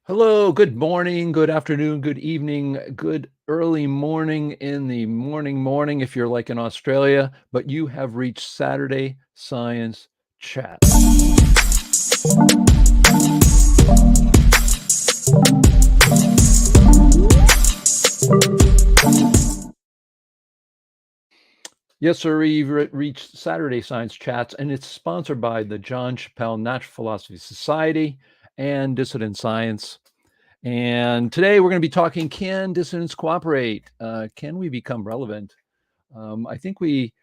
Hello, good morning, good afternoon, good evening, good early morning in the morning if you're like in Australia, but you have reached Saturday Science Chat. Yes, sir, we've reached Saturday Science Chats, and it's sponsored by the John Chappell Natural Philosophy Society and Dissident Science. And today we're going to be talking, can dissidents cooperate? Can we become relevant? I think we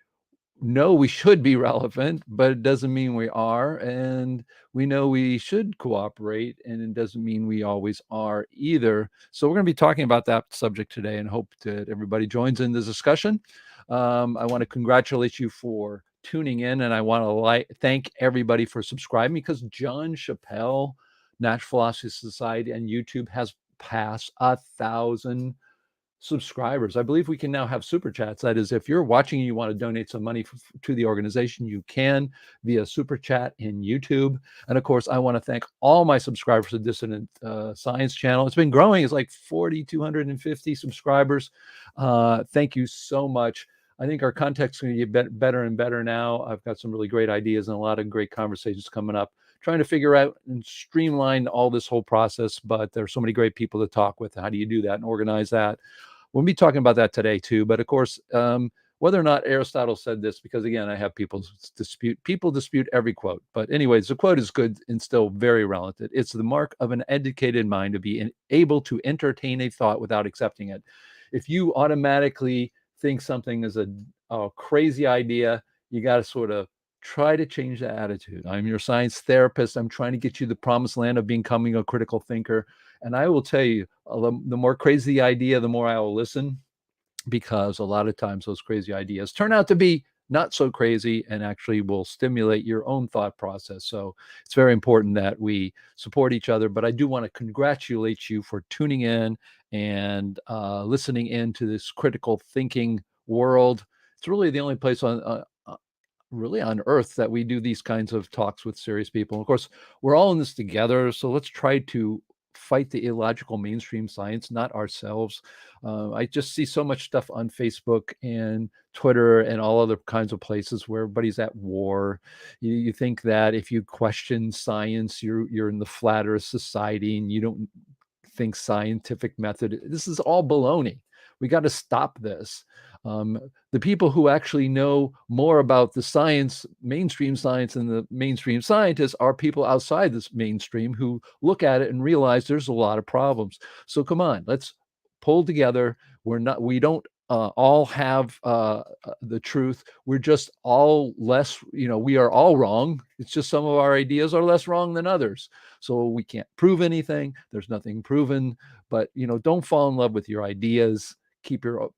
know we should be relevant, but it doesn't mean we are. And we know we should cooperate, and it doesn't mean we always are either. So we're going to be talking about that subject today and hope that everybody joins in this discussion. I want to congratulate you for tuning in, and I want to thank everybody for subscribing, because John Chappell Natural Philosophy Society and YouTube has passed 1,000 subscribers. I believe we can now have super chats. That is, if you're watching and you want to donate some money to the organization, you can via super chat in YouTube. And of course, I want to thank all my subscribers to Dissident Science channel. It's been growing. It's like 4,250 subscribers. Thank you so much. I think our content's going to get better and better now. I've got some really great ideas and a lot of great conversations coming up, trying to figure out and streamline all this whole process. But there's so many great people to talk with. How do you do that and organize that? We'll be talking about that today too. But of course, whether or not Aristotle said this, because again, I have people dispute every quote. But anyways, the quote is good and still very relevant. It's the mark of an educated mind to be able to entertain a thought without accepting it. If you automatically think something is a crazy idea, you got to sort of try to change the attitude. I'm your science therapist. I'm trying to get you the promised land of becoming a critical thinker. And I will tell you, the more crazy the idea, the more I will listen, because a lot of times those crazy ideas turn out to be not so crazy and actually will stimulate your own thought process. So it's very important that we support each other. But I do want to congratulate you for tuning in and listening into this critical thinking world. It's really the only place really on earth that we do these kinds of talks with serious people. Of course, we're all in this together, so let's try to fight the illogical mainstream science, not ourselves. I just see so much stuff on Facebook and Twitter and all other kinds of places where everybody's at war. You think that if you question science, you're in the flat earth society and you don't think scientific method. This is all baloney. We got to stop this. The people who actually know more about the science, mainstream science, and the mainstream scientists are people outside this mainstream who look at it and realize there's a lot of problems. So come on, let's pull together. We don't all have the truth. We're just all less, we are all wrong. It's just some of our ideas are less wrong than others. So we can't prove anything. There's nothing proven, but don't fall in love with your ideas. Keep your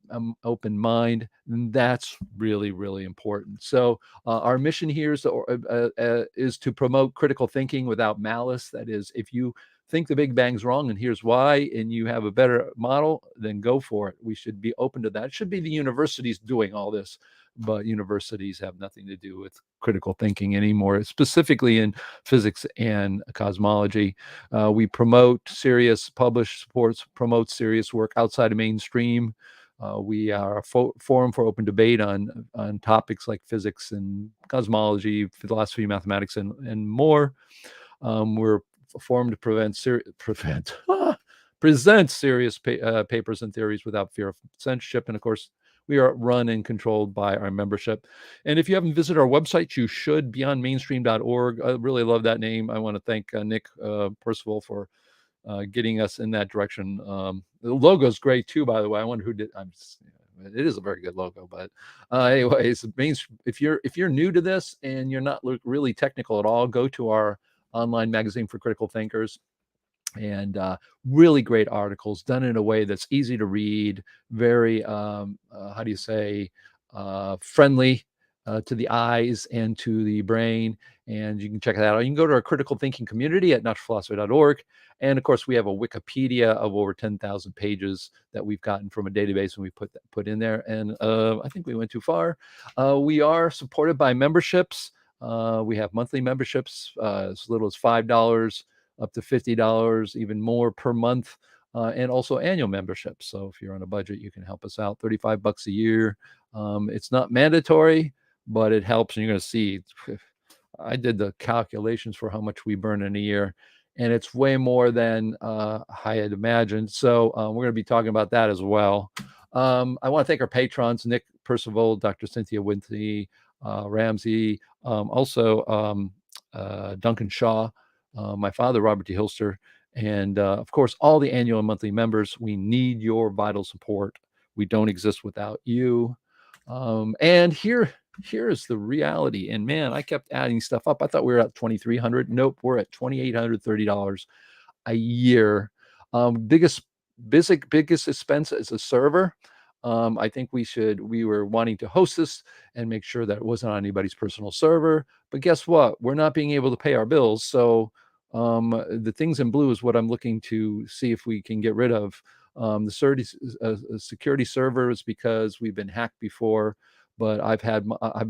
open mind, and that's really, really important. So our mission here is to promote critical thinking without malice. That is, if you think the Big Bang's wrong and here's why, and you have a better model, then go for it. We should be open to that. It should be the universities doing all this, but universities have nothing to do with critical thinking anymore, specifically in physics and cosmology. We promote promote serious work outside of mainstream. We are a forum for open debate on topics like physics and cosmology, philosophy, mathematics, and more. We're a forum to present serious papers and theories without fear of censorship. And of course, we are run and controlled by our membership. And if you haven't visited our website, you should, beyondmainstream.org. I really love that name. I want to thank Nick Percival for getting us in that direction. The logo is great too, by the way. I wonder who did. It is a very good logo, but anyways, if you're new to this and you're not really technical at all, go to our online magazine for critical thinkers. And really great articles done in a way that's easy to read, very how do you say, friendly to the eyes and to the brain. And you can check that out. You can go to our critical thinking community at naturalphilosophy.org. And of course, we have a Wikipedia of over 10,000 pages that we've gotten from a database, and we put in there. And I think we went too far. We are supported by memberships. We have monthly memberships, as little as $5 up to $50, even more per month, and also annual memberships. So if you're on a budget, you can help us out. $35 a year. It's not mandatory, but it helps. And you're going to see, I did the calculations for how much we burn in a year, and it's way more than I had imagined. So we're going to be talking about that as well. I want to thank our patrons, Nick Percival, Dr. Cynthia Winthy, Ramsey, also Duncan Shaw, my father, Robert D. Hilster, and of course, all the annual and monthly members. We need your vital support. We don't exist without you. And here's the reality. And man, I kept adding stuff up. I thought we were at $2,300. Nope, we're at $2,830 a year. Biggest expense is a server. I think we were wanting to host this and make sure that it wasn't on anybody's personal server. But guess what? We're not being able to pay our bills. So the things in blue is what I'm looking to see if we can get rid of. The security servers, because we've been hacked before, but I've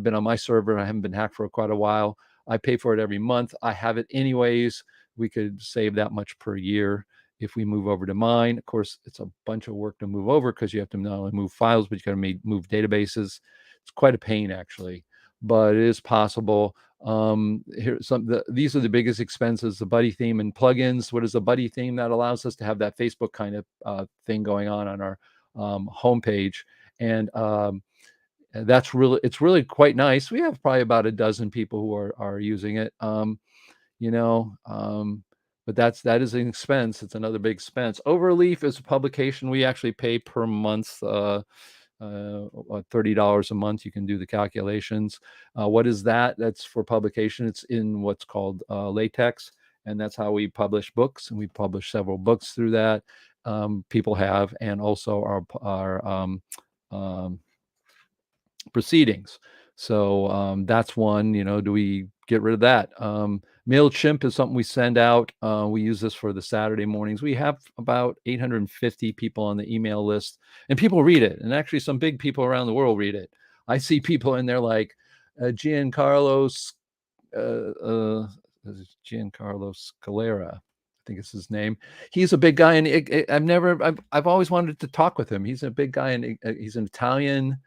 been on my server. I haven't been hacked for quite a while. I pay for it every month. I have it anyways. We could save that much per year if we move over to mine. Of course, it's a bunch of work to move over because you have to not only move files, but you got to move databases. It's quite a pain, actually, but it is possible. These are the biggest expenses: the buddy theme and plugins. What is the buddy theme? That allows us to have that Facebook kind of thing going on our homepage, and it's really quite nice. We have probably about a dozen people who are using it. You know, but that is an expense. It's another big expense. Overleaf is a publication we actually pay per month. $30 a month. You can do the calculations. What is that? That's for publication. It's in what's called latex, and that's how we publish books. And we publish several books through that. People have, and also our proceedings. So that's one. Do we get rid of that? MailChimp is something we send out. We use this for the Saturday mornings. We have about 850 people on the email list, and people read it. And actually, some big people around the world read it. I see people in there like Giancarlo Scalera. I think it's his name. He's a big guy, and I've always wanted to talk with him. He's a big guy, and he's an Italian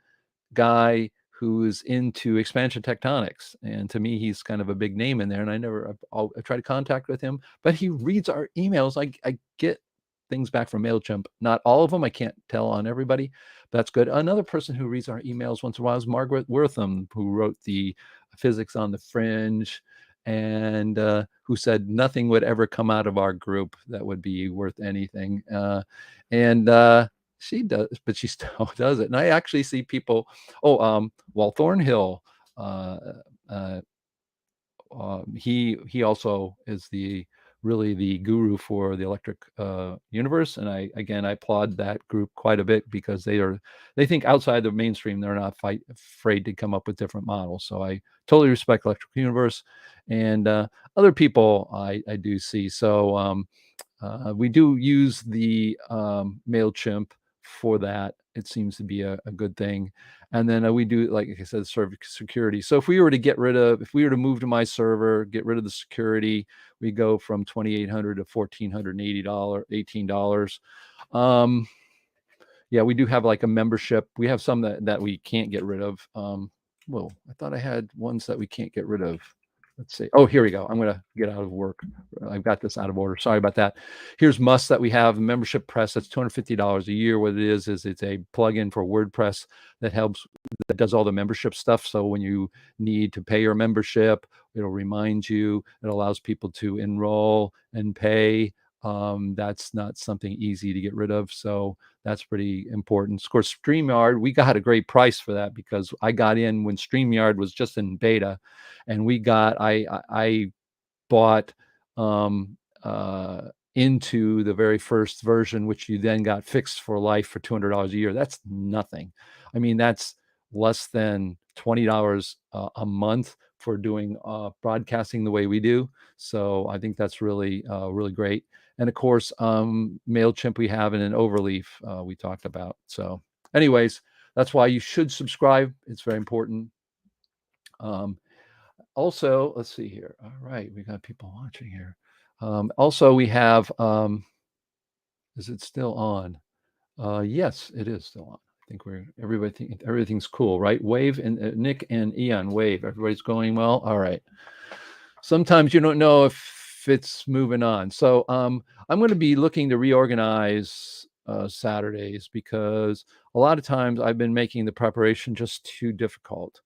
guy who's into expansion tectonics, and to me he's kind of a big name in there, and I try to contact with him, but he reads our emails. I get things back from MailChimp, not all of them. I can't tell on everybody. That's good. Another person who reads our emails once in a while is Margaret Wortham, who wrote the Physics on the Fringe, and who said nothing would ever come out of our group that would be worth anything. And she does, but she still does it. And I actually see people. Walt Thornhill. He also is really the guru for the electric universe. And I applaud that group quite a bit, because they think outside the mainstream. They're not afraid to come up with different models. So I totally respect electric universe, and other people I do see. So we do use the MailChimp for that. It seems to be a good thing. And then we do, like I said, server security. So if we were to move to my server, get rid of the security, we go from $2,800 to $1,480, $18. Yeah, we do have like a membership. We have some that we can't get rid of. I thought I had ones that we can't get rid of. Let's see. Oh, here we go. I'm going to get out of work. I've got this out of order. Sorry about that. Here's Must that we have. Membership Press. That's $250 a year. What it is it's a plugin for WordPress that does all the membership stuff. So when you need to pay your membership, it'll remind you. It allows people to enroll and pay. That's not something easy to get rid of. So that's pretty important. Of course, StreamYard, we got a great price for that, because I got in when StreamYard was just in beta, and I bought into the very first version, which you then got fixed for life for $200 a year. That's nothing. I mean, that's less than $20 a month for doing broadcasting the way we do. So I think that's really great. And of course, MailChimp we have, and an Overleaf we talked about. So anyways, that's why you should subscribe. It's very important. Also, let's see here. All right, we got people watching here. Also, we have, is it still on? Yes, it is still on. I think everything's cool, right? Wave and Nick and Ian, wave. Everybody's going well. All right. Sometimes you don't know if it's moving on. So I'm going to be looking to reorganize Saturdays because a lot of times I've been making the preparation just too difficult.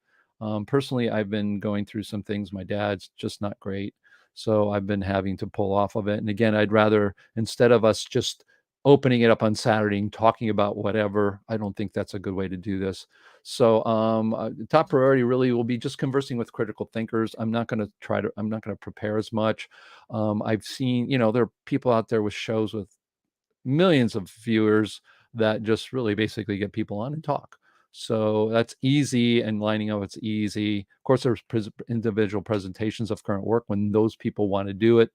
Personally, I've been going through some things. My dad's just not great. So I've been having to pull off of it. And again, I'd rather, instead of us just opening it up on Saturday and talking about whatever, I don't think that's a good way to do this. So the top priority really will be just conversing with critical thinkers. I'm not going to prepare as much. I've seen, there are people out there with shows with millions of viewers that just really basically get people on and talk. So that's easy, and lining up it's easy. Of course, there's individual presentations of current work when those people want to do it.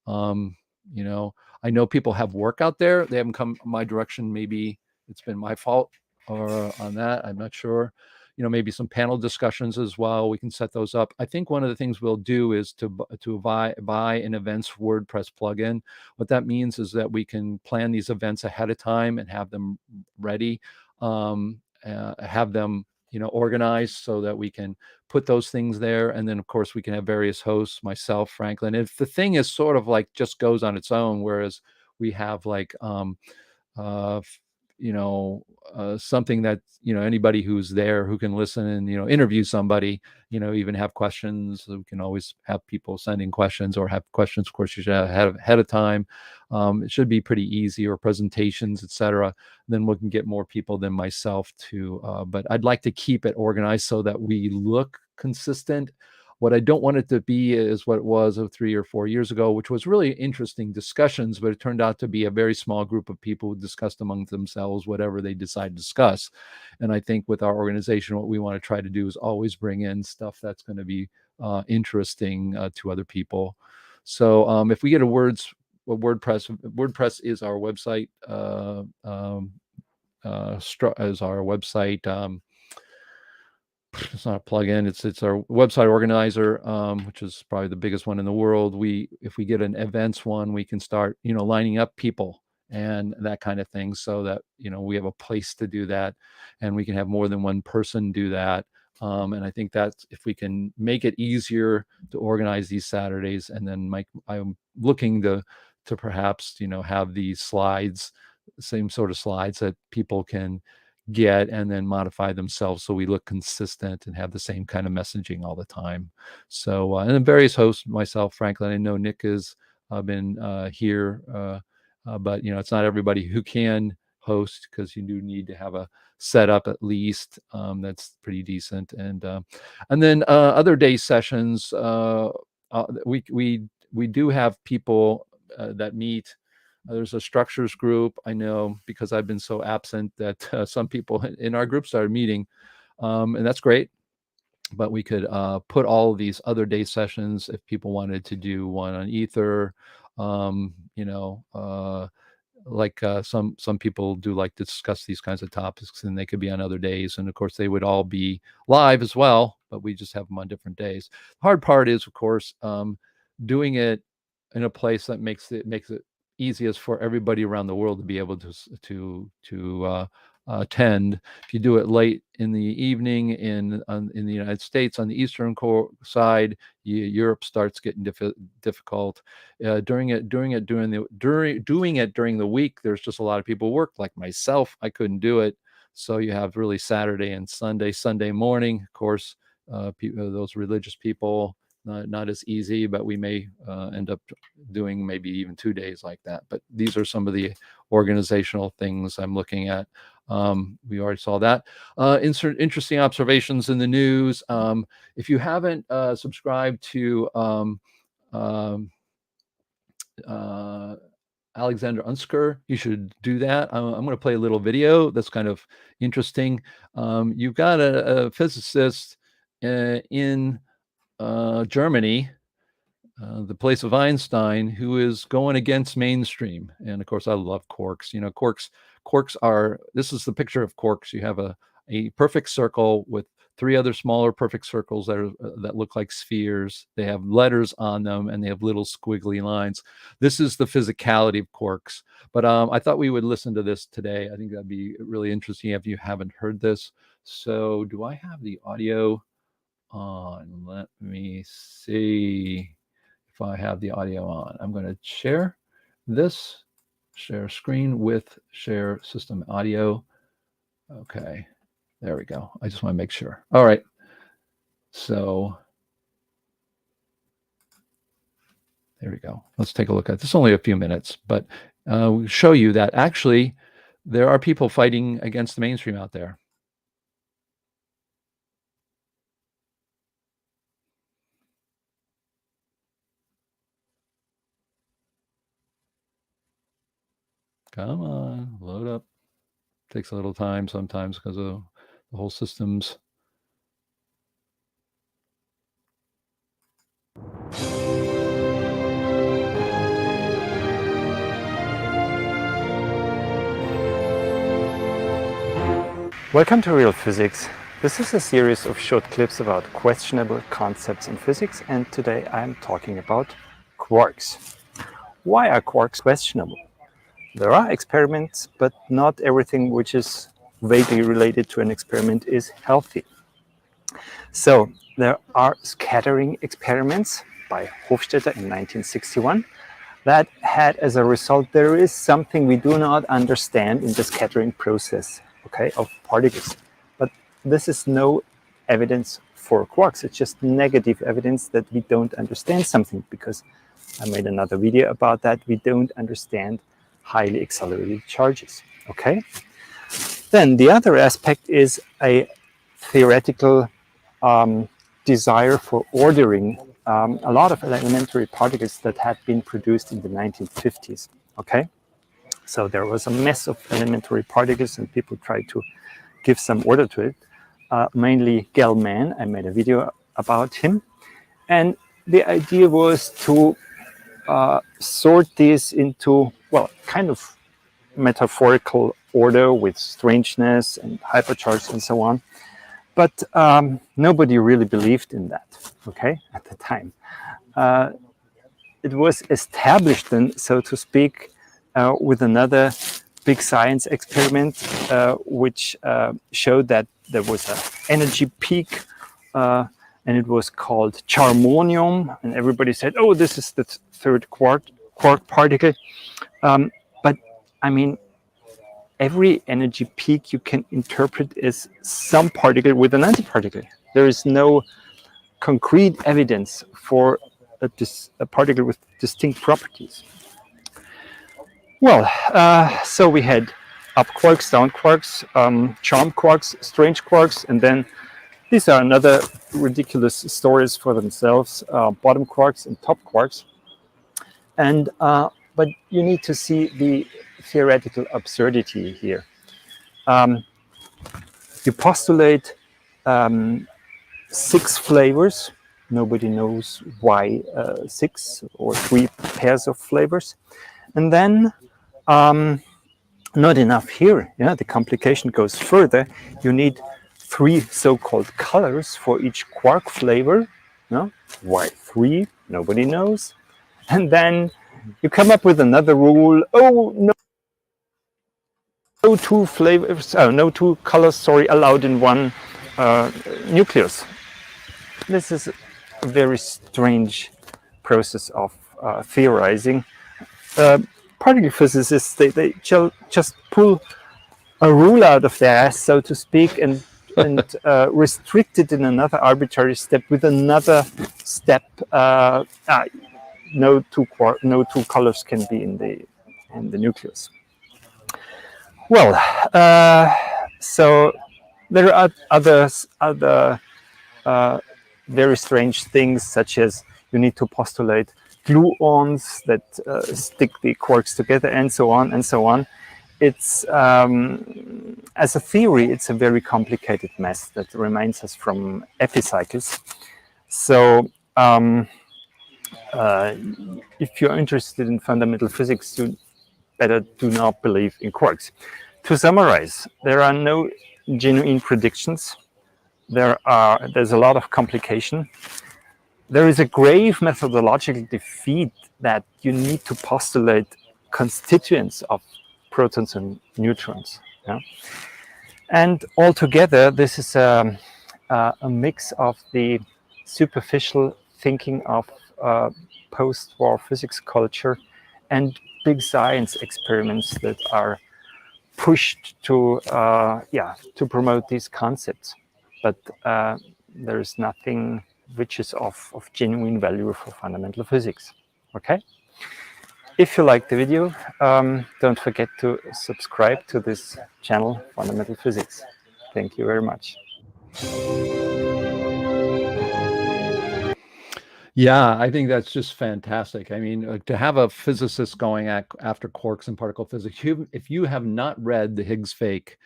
Um, you know, I know people have work out there. They haven't come my direction. Maybe it's been my fault or on that. I'm not sure. Maybe some panel discussions as well. We can set those up. I think one of the things we'll do is to buy an events WordPress plugin. What that means is that we can plan these events ahead of time and have them ready, have them, organized so that we can put those things there. And then, of course, we can have various hosts, myself, Franklin. If the thing is sort of like just goes on its own, whereas we have like, uh, something that, anybody who's there who can listen and, interview somebody, even have questions. We can always have people sending questions or have questions, of course, you should have ahead of time. It should be pretty easy, or presentations, etc. Then we can get more people than myself to, but I'd like to keep it organized so that we look consistent. What I don't want it to be is what it was 3 or 4 years ago, which was really interesting discussions, but it turned out to be a very small group of people who discussed among themselves whatever they decide to discuss. And I think with our organization, what we want to try to do is always bring in stuff that's going to be interesting to other people. So if we get WordPress is our website, is our website. It's not a plugin. It's our website organizer, which is probably the biggest one in the world. If we get an events one, we can start, lining up people and that kind of thing, so that, we have a place to do that, and we can have more than one person do that. And I think that if we can make it easier to organize these Saturdays, and then I'm looking to perhaps, have these slides, same sort of slides that people can get and then modify themselves, so we look consistent and have the same kind of messaging all the time. So and then various hosts, myself, Franklin. I know Nick has been here, but it's not everybody who can host, because you do need to have a setup at least that's pretty decent. And then other day sessions, we do have people that meet. There's a structures group. I know, because I've been so absent, that some people in our group started meeting, and that's great. But we could put all of these other day sessions if people wanted to do one on Ether. Um, you know, like some people do like to discuss these kinds of topics, and they could be on other days. And of course, they would all be live as well, but we just have them on different days. The hard part is, of course, doing it in a place that makes it easiest for everybody around the world to be able to attend. If you do it late in the evening in the United States on the eastern side, Europe starts getting difficult. Doing it during the week, there's just a lot of people who work. Like myself, I couldn't do it. So you have really Saturday and Sunday morning, of course. Those religious people, not as easy, but we may end up doing maybe even 2 days like that. But these are some of the organizational things I'm looking at. We already saw that. Interesting observations in the news. If you haven't subscribed to um, uh, Alexander Unsker, you should do that. I'm going to play a little video that's kind of interesting. You've got a physicist in Germany, the place of Einstein, who is going against mainstream. And of course, I love quarks. Quarks are, this is the picture of quarks. You have a perfect circle with 3 other smaller perfect circles that look like spheres. They have letters on them, and they have little squiggly lines. This is the physicality of quarks. But I thought we would listen to this today. I think that'd be really interesting if you haven't heard this. So do I have the audio on? Let me see if I have the audio on. I'm going to share this, share screen with share system audio. Okay, there we go. I just want to make sure. All right. So there we go. Let's take a look at this. Only a few minutes, but we'll show you that actually there are people fighting against the mainstream out there. Come on, load up. Takes a little time sometimes because of the whole system's. Welcome to Real Physics. This is a series of short clips about questionable concepts in physics, and today I'm talking about quarks. Why are quarks questionable? There are experiments, but not everything which is vaguely related to an experiment is healthy. So there are scattering experiments by Hofstadter in 1961 that had as a result there is something we do not understand in the scattering process, okay, of particles. But this is no evidence for quarks. It's just negative evidence that we don't understand something, because I made another video about that. We don't understand highly accelerated charges, okay? Then the other aspect is a theoretical desire for ordering a lot of elementary particles that had been produced in the 1950s, okay? So there was a mess of elementary particles and people tried to give some order to it. Mainly Gell-Mann, I made a video about him. And the idea was to sort these into, well, kind of metaphorical order with strangeness and hypercharge and so on. But nobody really believed in that, okay, at the time. It was established then, so to speak, with another big science experiment, which showed that there was an energy peak, and it was called charmonium, and everybody said, oh, this is the third quark particle. But I mean, every energy peak you can interpret as some particle with an antiparticle. There is no concrete evidence for a particle with distinct properties. Well, so we had up quarks, down quarks, charm quarks, strange quarks, and then these are another ridiculous stories for themselves, bottom quarks and top quarks. And but you need to see the theoretical absurdity here. You postulate 6 flavors. Nobody knows why 6 or 3 pairs of flavors. And then not enough here. Yeah, the complication goes further. You need 3 so-called colors for each quark flavor. No? Why 3? Nobody knows. And then you come up with another rule. Oh, no 2 flavors, no 2 colors, sorry, allowed in one nucleus. This is a very strange process of theorizing. Particle physicists, they just pull a rule out of their ass, so to speak, and restrict it in another arbitrary step with another step. No 2 colors can be in the nucleus. Well, so there are other very strange things, such as you need to postulate gluons that stick the quarks together, and so on and so on. It's as a theory, it's a very complicated mess that reminds us from epicycles. So if you're interested in fundamental physics, you better do not believe in quarks. To summarize, there are no genuine predictions there's a lot of complication. There is a grave methodological defeat that you need to postulate constituents of protons and neutrons. Yeah? And altogether, this is a mix of the superficial thinking of post-war physics culture and big science experiments that are pushed to promote these concepts. But there is nothing which is of genuine value for fundamental physics. Okay? If you like the video, don't forget to subscribe to this channel, Fundamental Physics. Thank you very much. Yeah, I think that's just fantastic. I mean, to have a physicist going after quarks and particle physics, if you have not read the Higgs Fake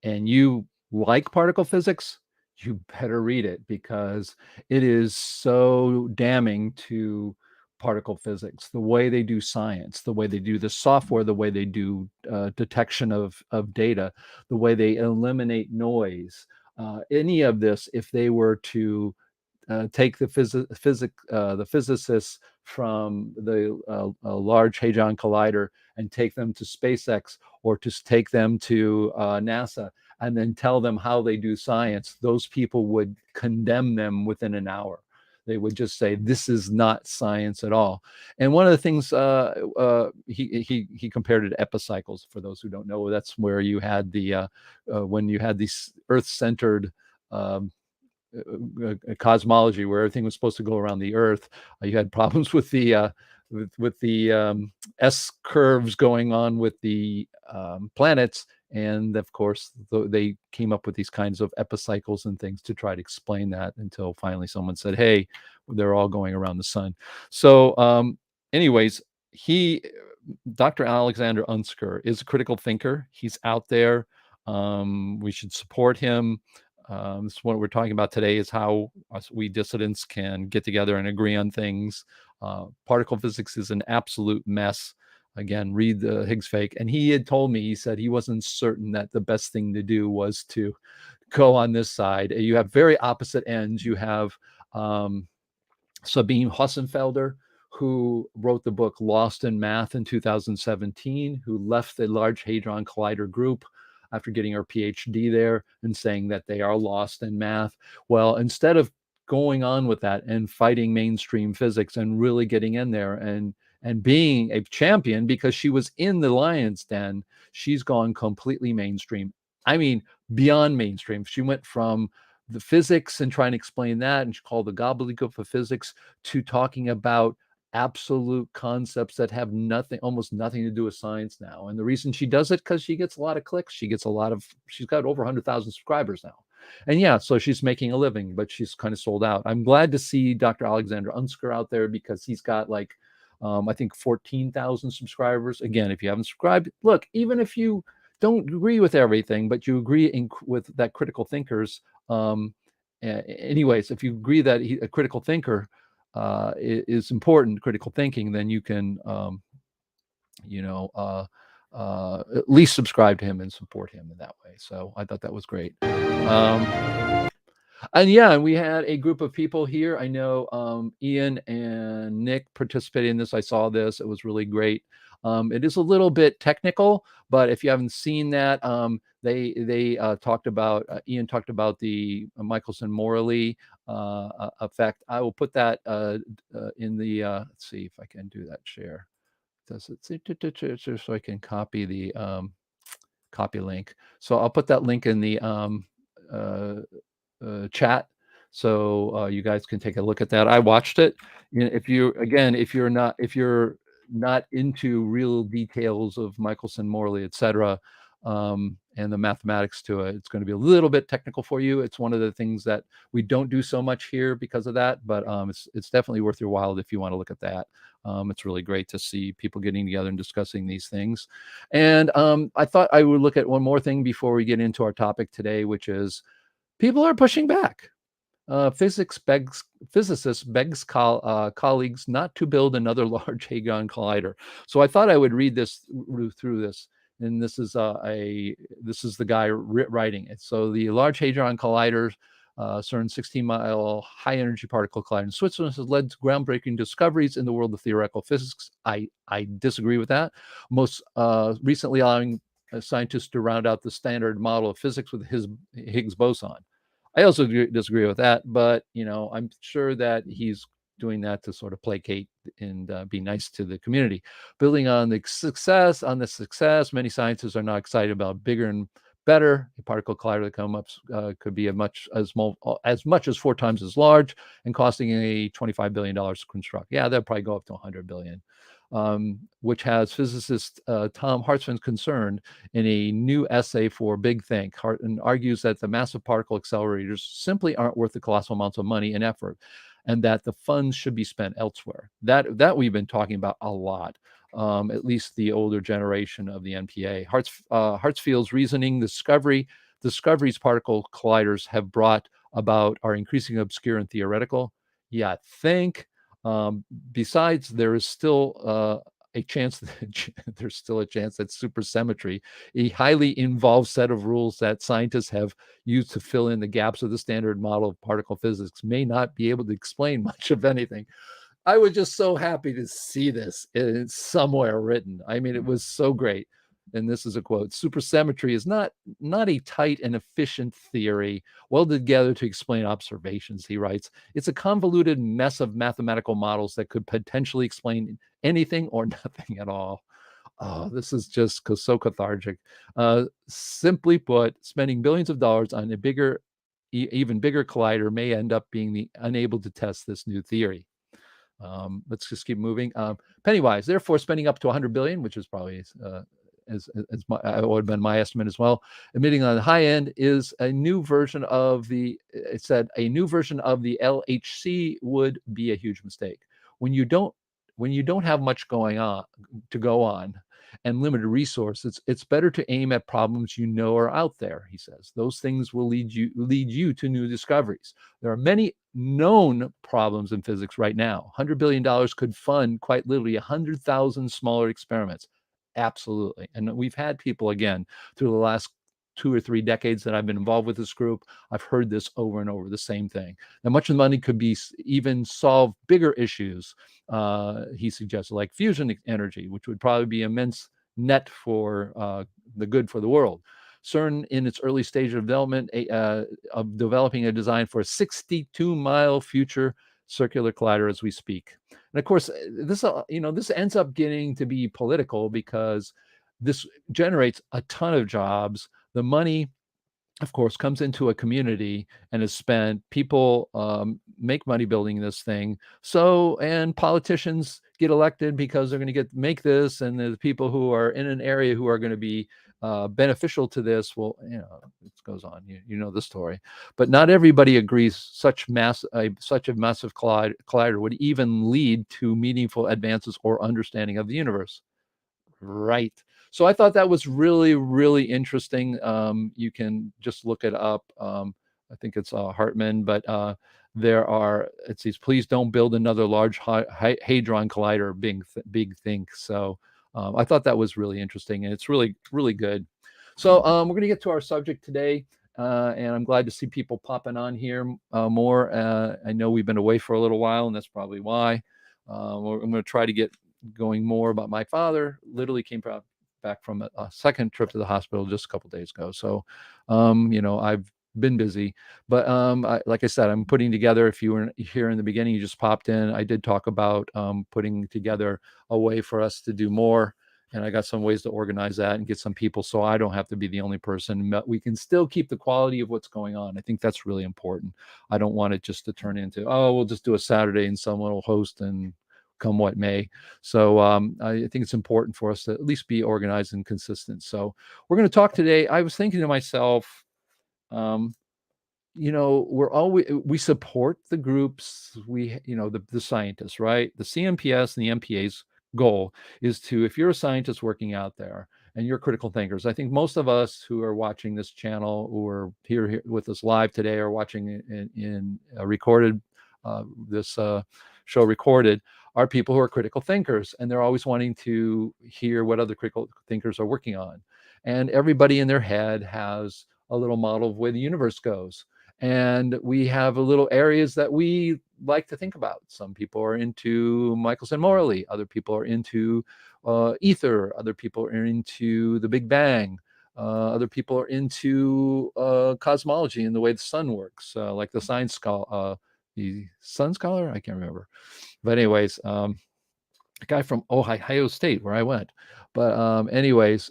and you like particle physics, you better read it, because it is so damning to particle physics, the way they do science, the way they do the software, the way they do detection of data, the way they eliminate noise. Any of this, if they were to take the physicists from the Large Hadron Collider and take them to SpaceX, or to take them to NASA, and then tell them how they do science, those people would condemn them within an hour. They would just say, this is not science at all. And one of the things he compared it to epicycles. For those who don't know, that's where you had the when you had these Earth-centered cosmology, where everything was supposed to go around the Earth. You had problems with the S curves going on with the planets, and of course they came up with these kinds of epicycles and things to try to explain that, until finally someone said, hey, they're all going around the sun. So anyways, Dr. Alexander Unsker is a critical thinker. He's out there. We should support him. This is what we're talking about today, is how we dissidents can get together and agree on things. Particle physics is an absolute mess. Again, read the Higgs Fake. And he had told me, he said he wasn't certain that the best thing to do was to go on this side. You have very opposite ends. You have Sabine Hossenfelder, who wrote the book Lost in Math in 2017, who left the Large Hadron Collider group after getting her PhD there, and saying that they are lost in math. Well, instead of going on with that and fighting mainstream physics and really getting in there and being a champion, because she was in the lion's den, she's gone completely mainstream. I mean, beyond mainstream. She went from the physics and trying to explain that, and she called the gobbledygook of physics, to talking about absolute concepts that have almost nothing to do with science now. And the reason she does it, because she gets a lot of clicks. She's got over 100,000 subscribers now. And yeah, so she's making a living, but she's kind of sold out. I'm glad to see Dr. Alexander Unsker out there, because he's got like, I think 14,000 subscribers. Again, if you haven't subscribed, look, even if you don't agree with everything, but you agree with that critical thinkers, anyways, if you agree that a critical thinker is important, critical thinking, then you can, at least subscribe to him and support him in that way. So I thought that was great. And yeah, we had a group of people here. I know Ian and Nick participated in this. I saw this. It was really great. It is a little bit technical, but if you haven't seen that, they talked about, Ian talked about the Michaelson effect. I will put that in the, let's see if I can do that share. Does it so I can copy the copy link. So I'll put that link in the chat, so you guys can take a look at that. I watched it. If you're not into real details of Michaelson, Morley, etc., and the mathematics to it, it's going to be a little bit technical for you. It's one of the things that we don't do so much here because of that, but it's definitely worth your while if you want to look at that. It's really great to see people getting together and discussing these things. And I thought I would look at one more thing before we get into our topic today, which is people are pushing back. Physicists begs colleagues not to build another Large Hadron Collider. So I thought I would read through this. And this is the guy writing it. So the Large Hadron Collider CERN's 16-mile high-energy particle collider in Switzerland has led to groundbreaking discoveries in the world of theoretical physics. I disagree with that. Most recently allowing scientists to round out the standard model of physics with his Higgs boson. I also disagree with that, but I'm sure that he's doing that to sort of placate and be nice to the community. Building on the success, many scientists are now excited about bigger and better. A particle collider that come up could be as much as 4 times as large and costing a $25 billion to construct. Yeah, they'll probably go up to $100 billion. Which has physicist Tom Hartzman concerned in a new essay for Big Think. Hartman argues that the massive particle accelerators simply aren't worth the colossal amounts of money and effort, and that the funds should be spent elsewhere. That we've been talking about a lot, at least the older generation of the NPA. Hartsfield's reasoning, discoveries particle colliders have brought about are increasingly obscure and theoretical. Yeah, I think. Besides, there is still a chance that supersymmetry, a highly involved set of rules that scientists have used to fill in the gaps of the standard model of particle physics, may not be able to explain much of anything. I was just so happy to see this somewhere written. I mean, it was so great. And this is a quote: "Supersymmetry is not a tight and efficient theory welded together to explain observations," he writes. "It's a convoluted mess of mathematical models that could potentially explain anything or nothing at all." Oh, this is just so cathartic. Simply put, spending billions of dollars on a even bigger collider may end up being unable to test this new theory. Let's just keep moving. Pennywise, therefore, spending up to $100 billion, which is probably as would have been my estimate as well. Admitting on the high end is a new version of the. It said a new version of the LHC would be a huge mistake. When you don't have much going on to go on and limited resources, it's better to aim at problems are out there, he says. Those things will lead you to new discoveries. There are many known problems in physics right now. $100 billion could fund quite literally 100,000 smaller experiments. Absolutely. And we've had people, again, through the last 2 or 3 decades that I've been involved with this group, I've heard this over and over, the same thing. Now, much of the money could be even solve bigger issues, he suggested, like fusion energy, which would probably be immense net for the good for the world. CERN, in its early stage of development, of developing a design for a 62-mile future circular collider as we speak. And of course, this ends up getting to be political because this generates a ton of jobs. The money, of course, comes into a community and is spent. People make money building this thing. And politicians get elected because they're going to make this, and the people who are in an area who are going to be beneficial to this, well, it goes on. You know the story. But not everybody agrees such a massive collider would even lead to meaningful advances or understanding of the universe. Right. So I thought that was really, really interesting. You can just look it up. I think it's Hartman, but it says, please don't build another large hadron collider, big think. So I thought that was really interesting, and it's really, really good. So we're going to get to our subject today, and I'm glad to see people popping on here more. I know we've been away for a little while, and that's probably why. I'm going to try to get going more about my father. Literally came back from a second trip to the hospital just a couple days ago. So, I've been busy, but like I said, I'm putting together, if you were here in the beginning, you just popped in, I did talk about putting together a way for us to do more. And I got some ways to organize that and get some people so I don't have to be the only person. But we can still keep the quality of what's going on. I think that's really important. I don't want it just to turn into, we'll just do a Saturday and someone will host and come what may. So I think it's important for us to at least be organized and consistent. So we're going to talk today. I was thinking to myself, we support the groups, the scientists, right? The CNPS and the MPA's goal is to, if you're a scientist working out there and you're critical thinkers, I think most of us who are watching this channel or here with us live today or watching in recorded, this show recorded, are people who are critical thinkers, and they're always wanting to hear what other critical thinkers are working on. And everybody in their head has a little model of where the universe goes. And we have little areas that we like to think about. Some people are into Michelson Morley, other people are into ether, other people are into the Big Bang, other people are into cosmology and the way the sun works, like the science scholar, the sun scholar, I can't remember. But anyways, a guy from Ohio State where I went. But anyways,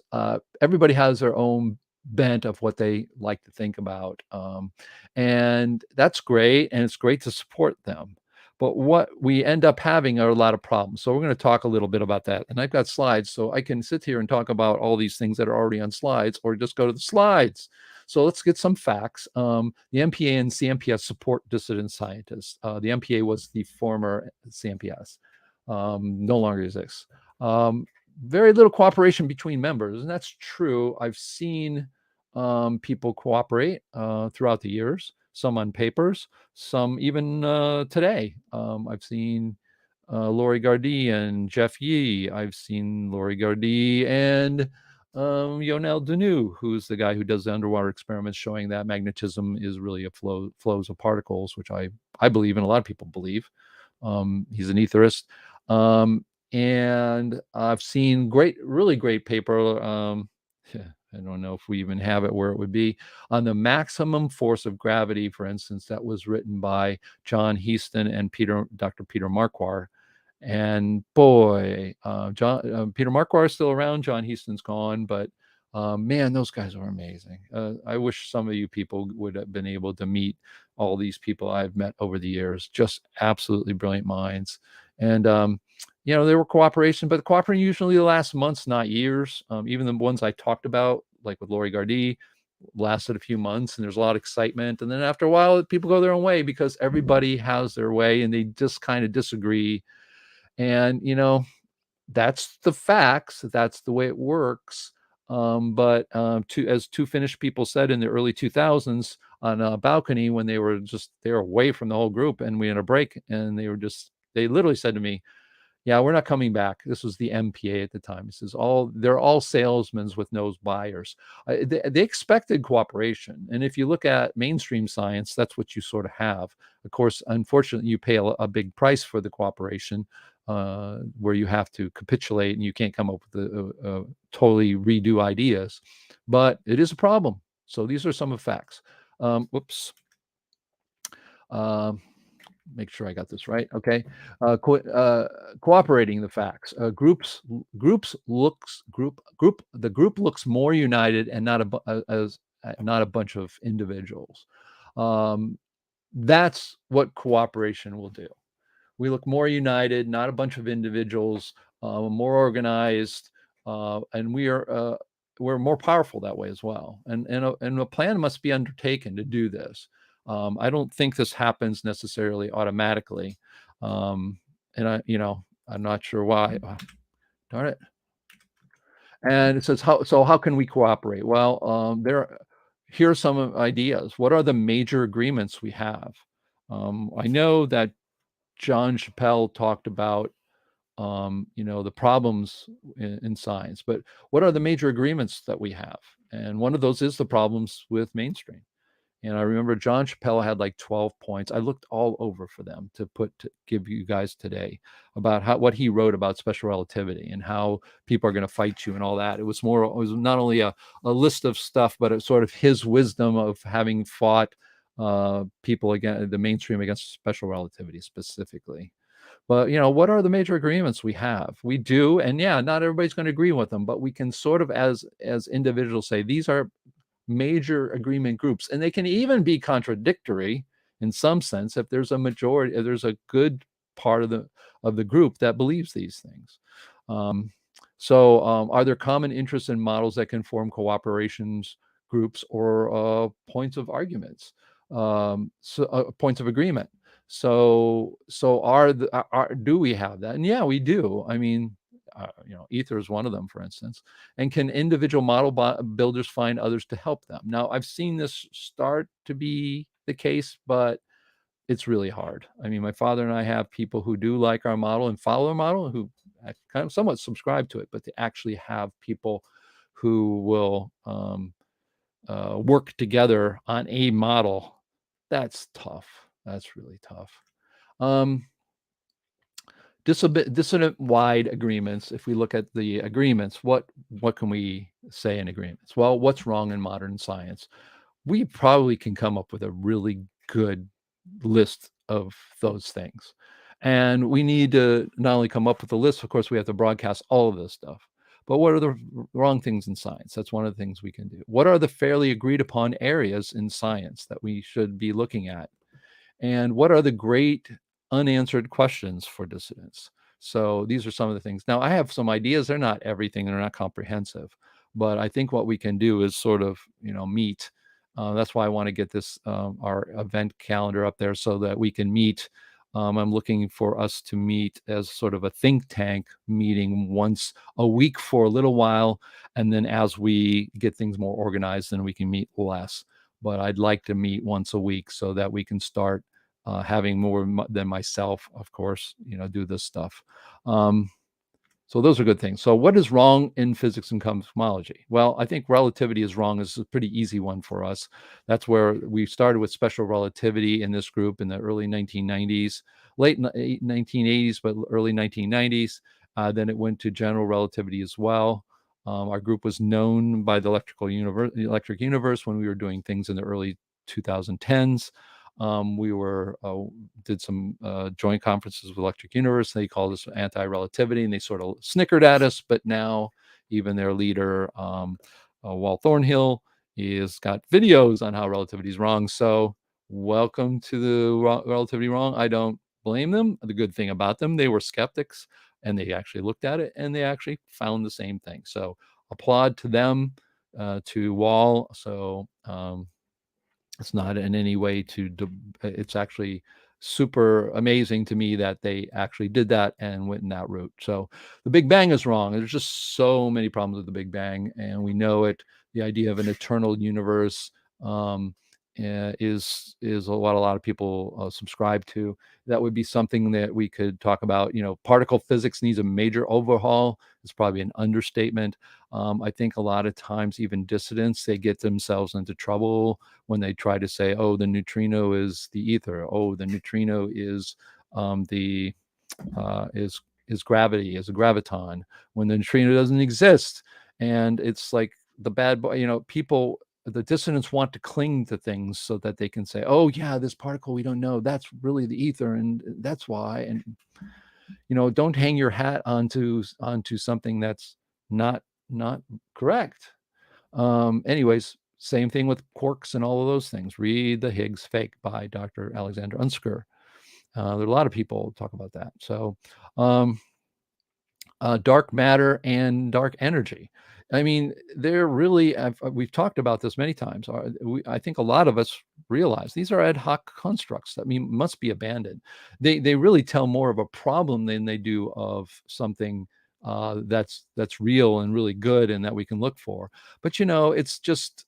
everybody has their own bent of what they like to think about. And that's great. And it's great to support them. But what we end up having are a lot of problems. So we're going to talk a little bit about that. And I've got slides, so I can sit here and talk about all these things that are already on slides, or just go to the slides. So let's get some facts. The MPA and CNPS support dissident scientists. The MPA was the former CNPS. No longer exists. Very little cooperation between members, and that's true. I've seen people cooperate throughout the years, some on papers, some even today. I've seen Lori Gardee and Jeff Yee. I've seen Lori Gardee and Yonel Deneau, who's the guy who does the underwater experiments showing that magnetism is really a flows of particles, which I believe, and a lot of people believe. He's an etherist. And I've seen really great paper. I don't know if we even have it where it would be, on the maximum force of gravity, for instance, that was written by John Heaston and Dr. Peter Marquardt. And boy, Peter Marquardt is still around. John Heaston's gone, but man, those guys are amazing. I wish some of you people would have been able to meet all these people I've met over the years. Just absolutely brilliant minds. And there were cooperation, but the cooperation usually lasts months, not years. Even the ones I talked about, like with Lori Gardee, lasted a few months, and there's a lot of excitement. And then after a while, people go their own way because everybody has their way, and they just kind of disagree. And that's the facts. That's the way it works. But as two Finnish people said in the early 2000s on a balcony when they were away from the whole group, and we had a break, and they literally said to me, "Yeah, we're not coming back." This was the MPA at the time. He says, they're all salesmen with no buyers. They expected cooperation. And if you look at mainstream science, that's what you sort of have. Of course, unfortunately, you pay a big price for the cooperation, where you have to capitulate and you can't come up with totally redo ideas. But it is a problem. So these are some of the facts. Whoops. Make sure I got this right. Okay. Cooperating the facts. The group looks more united and not a bunch of individuals. That's what cooperation will do. We look more united, not a bunch of individuals, more organized, and we're more powerful that way as well. And a plan must be undertaken to do this. I don't think this happens necessarily automatically, and I'm not sure why. Darn it! And it says how can we cooperate? Well, here are some ideas. What are the major agreements we have? I know that John Chappell talked about the problems in science, but what are the major agreements that we have? And one of those is the problems with mainstream. And I remember John Chappell had like 12 points. I looked all over for them to give you guys today about what he wrote about special relativity and how people are going to fight you and all that. It was not only a list of stuff, but it's sort of his wisdom of having fought people against the mainstream against special relativity specifically. But what are the major agreements we have? We do, and yeah, not everybody's going to agree with them, but we can sort of, as individuals, say these are major agreement groups, and they can even be contradictory in some sense if there's a good part of the group that believes these things. Are there common interests and models that can form cooperations groups or points of arguments, points of agreement? So do we have that? And yeah, we do. I mean, ether is one of them, for instance. And can individual model builders find others to help them? Now, I've seen this start to be the case, but it's really hard. I mean, my father and I have people who do like our model and follow our model, who kind of somewhat subscribe to it, but to actually have people who will work together on a model that's tough. That's really tough. Um, dissident-wide agreements. If we look at the agreements, what can we say in agreements? Well, what's wrong in modern science? We probably can come up with a really good list of those things. And we need to not only come up with a list, of course, we have to broadcast all of this stuff. But what are the wrong things in science? That's one of the things we can do. What are the fairly agreed upon areas in science that we should be looking at? And what are the great unanswered questions for dissidents? So these are some of the things. Now, I have some ideas. They're not everything. They're not comprehensive. But I think what we can do is sort of, meet. That's why I want to get this, our event calendar up there so that we can meet. I'm looking for us to meet as sort of a think tank meeting once a week for a little while. And then as we get things more organized, then we can meet less. But I'd like to meet once a week so that we can start having more than myself, of course, do this stuff. So those are good things. So what is wrong in physics and cosmology? Well, I think relativity is wrong is a pretty easy one for us. That's where we started with special relativity in this group in the early 1990s, late 1980s, but early 1990s. Then it went to general relativity as well. Our group was known by the electric universe when we were doing things in the early 2010s. We did some joint conferences with Electric Universe. They called us anti-relativity, and they sort of snickered at us. But now, even their leader, Walt Thornhill, has got videos on how relativity is wrong. So, welcome to the relativity wrong. I don't blame them. The good thing about them, they were skeptics, and they actually looked at it, and they actually found the same thing. So, applaud to them, to Wall. So. It's not in any way it's actually super amazing to me that they actually did that and went in that route. So the Big Bang is wrong. There's just so many problems with the Big Bang, and we know it. The idea of an eternal universe is what a lot of people subscribe to. That would be something that we could talk about. Particle physics needs a major overhaul. It's probably an understatement. I think a lot of times, even dissidents, they get themselves into trouble when they try to say, "Oh, the neutrino is the ether. Oh, the neutrino is the is gravity, is a graviton," when the neutrino doesn't exist. And it's like the bad boy. People, the dissidents want to cling to things so that they can say, "Oh, yeah, this particle we don't know, that's really the ether, and that's why." And don't hang your hat onto something that's not correct. Anyways, same thing with quarks and all of those things. Read the Higgs Fake by Dr. Alexander Unsker. There are a lot of people talk about that. So dark matter and dark energy. I mean, they're really, we've talked about this many times. I think a lot of us realize these are ad hoc constructs that must be abandoned. They really tell more of a problem than they do of something that's real and really good and that we can look for. But it's just,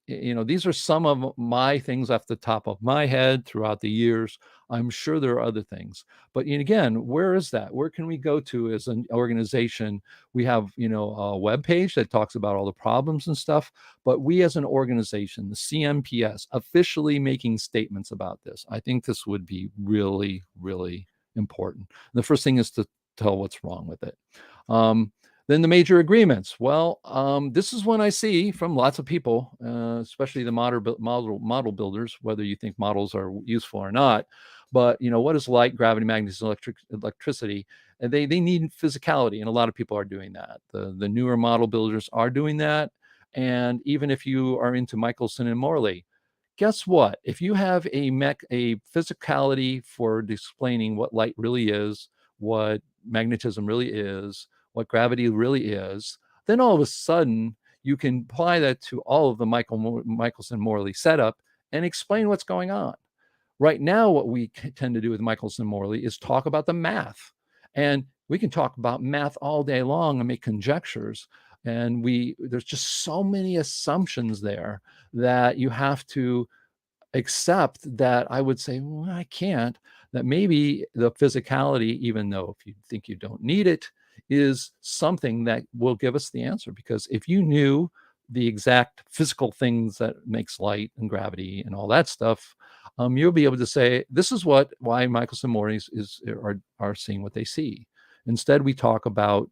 these are some of my things off the top of my head throughout the years. I'm sure there are other things, but again, where is that? Where can we go to as an organization? We have, a web page that talks about all the problems and stuff, but we as an organization, the CNPS, officially making statements about this. I think this would be really, really important. The first thing is to tell what's wrong with it. Then the major agreements. Well, this is one I see from lots of people, especially the model builders, whether you think models are useful or not. But what is light, gravity, magnetism, electricity? And they need physicality, and a lot of people are doing that. The newer model builders are doing that. And even if you are into Michaelson and Morley, guess what? If you have a physicality for explaining what light really is, what magnetism really is, what gravity really is, then all of a sudden you can apply that to all of the Michaelson Morley setup and explain what's going on. Right now, what we tend to do with Michaelson Morley is talk about the math. And we can talk about math all day long and make conjectures. And there's just so many assumptions there that you have to except that I would say, well, I can't, that maybe the physicality, even though if you think you don't need it, is something that will give us the answer. Because if you knew the exact physical things that makes light and gravity and all that stuff, you'll be able to say, this is why Michaelson Morley are seeing what they see. Instead, we talk about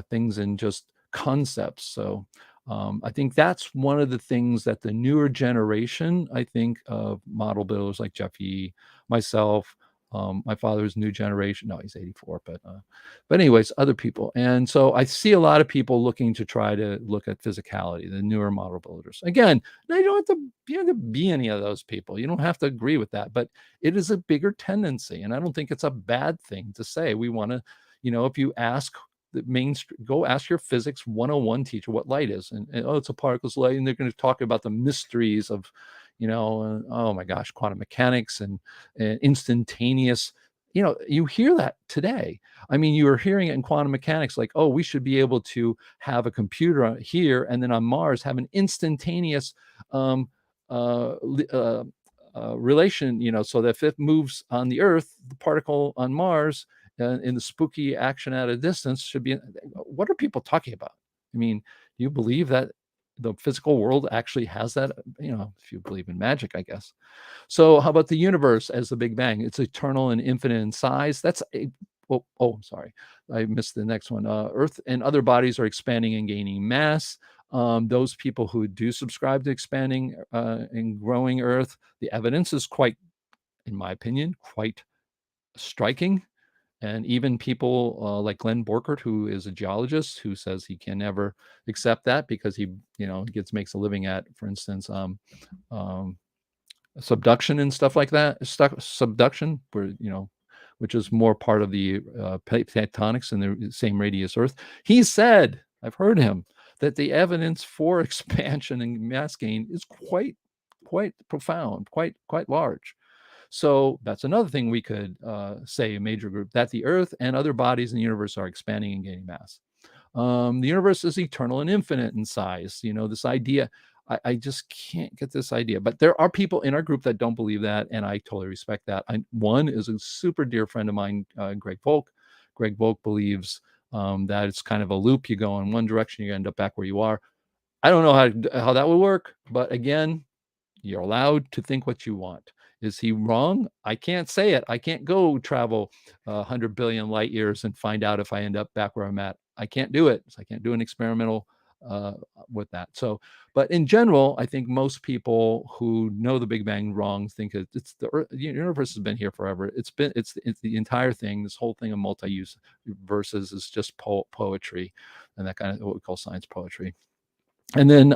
things in just concepts. So I think that's one of the things that the newer generation, I think, of model builders like Jeff Yee, myself, my father's new generation. No, he's 84, but anyways, other people. And so I see a lot of people looking to try to look at physicality, the newer model builders. Again, you don't have to be any of those people. You don't have to agree with that, but it is a bigger tendency. And I don't think it's a bad thing to say. We want to, if you ask go ask your physics 101 teacher what light is, and oh, it's a particle's light, and they're going to talk about the mysteries of, oh my gosh, quantum mechanics and instantaneous. You hear that today. I mean, you were hearing it in quantum mechanics, like, oh, we should be able to have a computer here and then on Mars have an instantaneous relation, so that if it moves on the Earth, the particle on Mars in the spooky action at a distance should be. What are people talking about? I mean, do you believe that the physical world actually has that? If you believe in magic, I guess. So how about the universe as the Big Bang? It's eternal and infinite in size. That's sorry, I missed the next one. Earth and other bodies are expanding and gaining mass. Those people who do subscribe to expanding and growing Earth, the evidence is quite, in my opinion, quite striking. And even people like Glenn Borkert, who is a geologist, who says he can never accept that because he makes a living at, for instance, subduction and stuff like that. Subduction, where which is more part of the tectonics in the same radius Earth. He said, I've heard him, that the evidence for expansion and mass gain is quite profound, quite large. So that's another thing we could say, a major group, that the Earth and other bodies in the universe are expanding and gaining mass. The universe is eternal and infinite in size. This idea, I just can't get this idea. But there are people in our group that don't believe that, and I totally respect that. One is a super dear friend of mine, Greg Volk. Greg Volk believes that it's kind of a loop. You go in one direction, you end up back where you are. I don't know how that would work, but again, you're allowed to think what you want. Is he wrong? I can't say it. I can't go travel 100 billion light years and find out if I end up back where I'm at. I can't do it. So I can't do an experimental with that. So, but in general, I think most people who know the Big Bang wrong think it's the universe has been here forever. It's the entire thing. This whole thing of multi-use verses is just poetry, and that kind of what we call science poetry. And then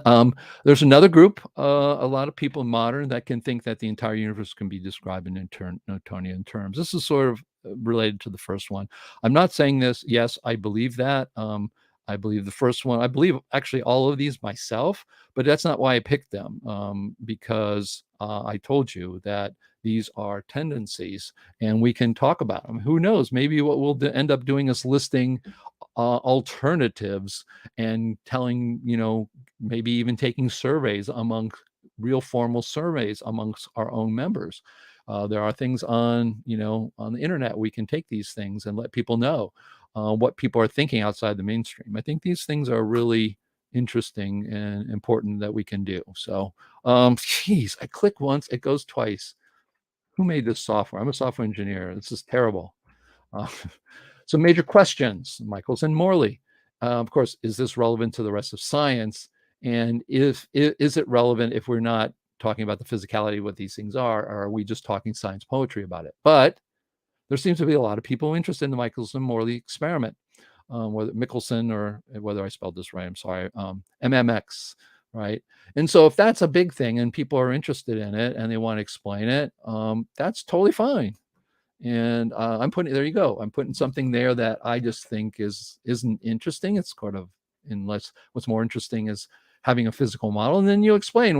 there's another group, a lot of people in modern, that can think that the entire universe can be described in Newtonian terms. This is sort of related to the first one. I'm not saying this. Yes, I believe that. I believe the first one. I believe actually all of these myself, but that's not why I picked them, because I told you that these are tendencies and we can talk about them. Who knows? Maybe what we'll end up doing is listing alternatives and telling, maybe even taking surveys real formal surveys amongst our own members. There are things on the internet. We can take these things and let people know what people are thinking outside the mainstream. I think these things are really interesting and important that we can do. So, geez, I click once, it goes twice. Who made this software? I'm a software engineer. This is terrible. So major questions, Michaelson Morley. Of course, is this relevant to the rest of science? And is it relevant if we're not talking about the physicality of what these things are, or are we just talking science poetry about it? But there seems to be a lot of people interested in the Michaelson Morley experiment, whether Michelson or whether I spelled this right, I'm sorry, MMX, right? And so if that's a big thing and people are interested in it and they want to explain it, that's totally fine. And there you go. I'm putting something there that I just think isn't interesting. It's sort of, unless what's more interesting is having a physical model. And then you explain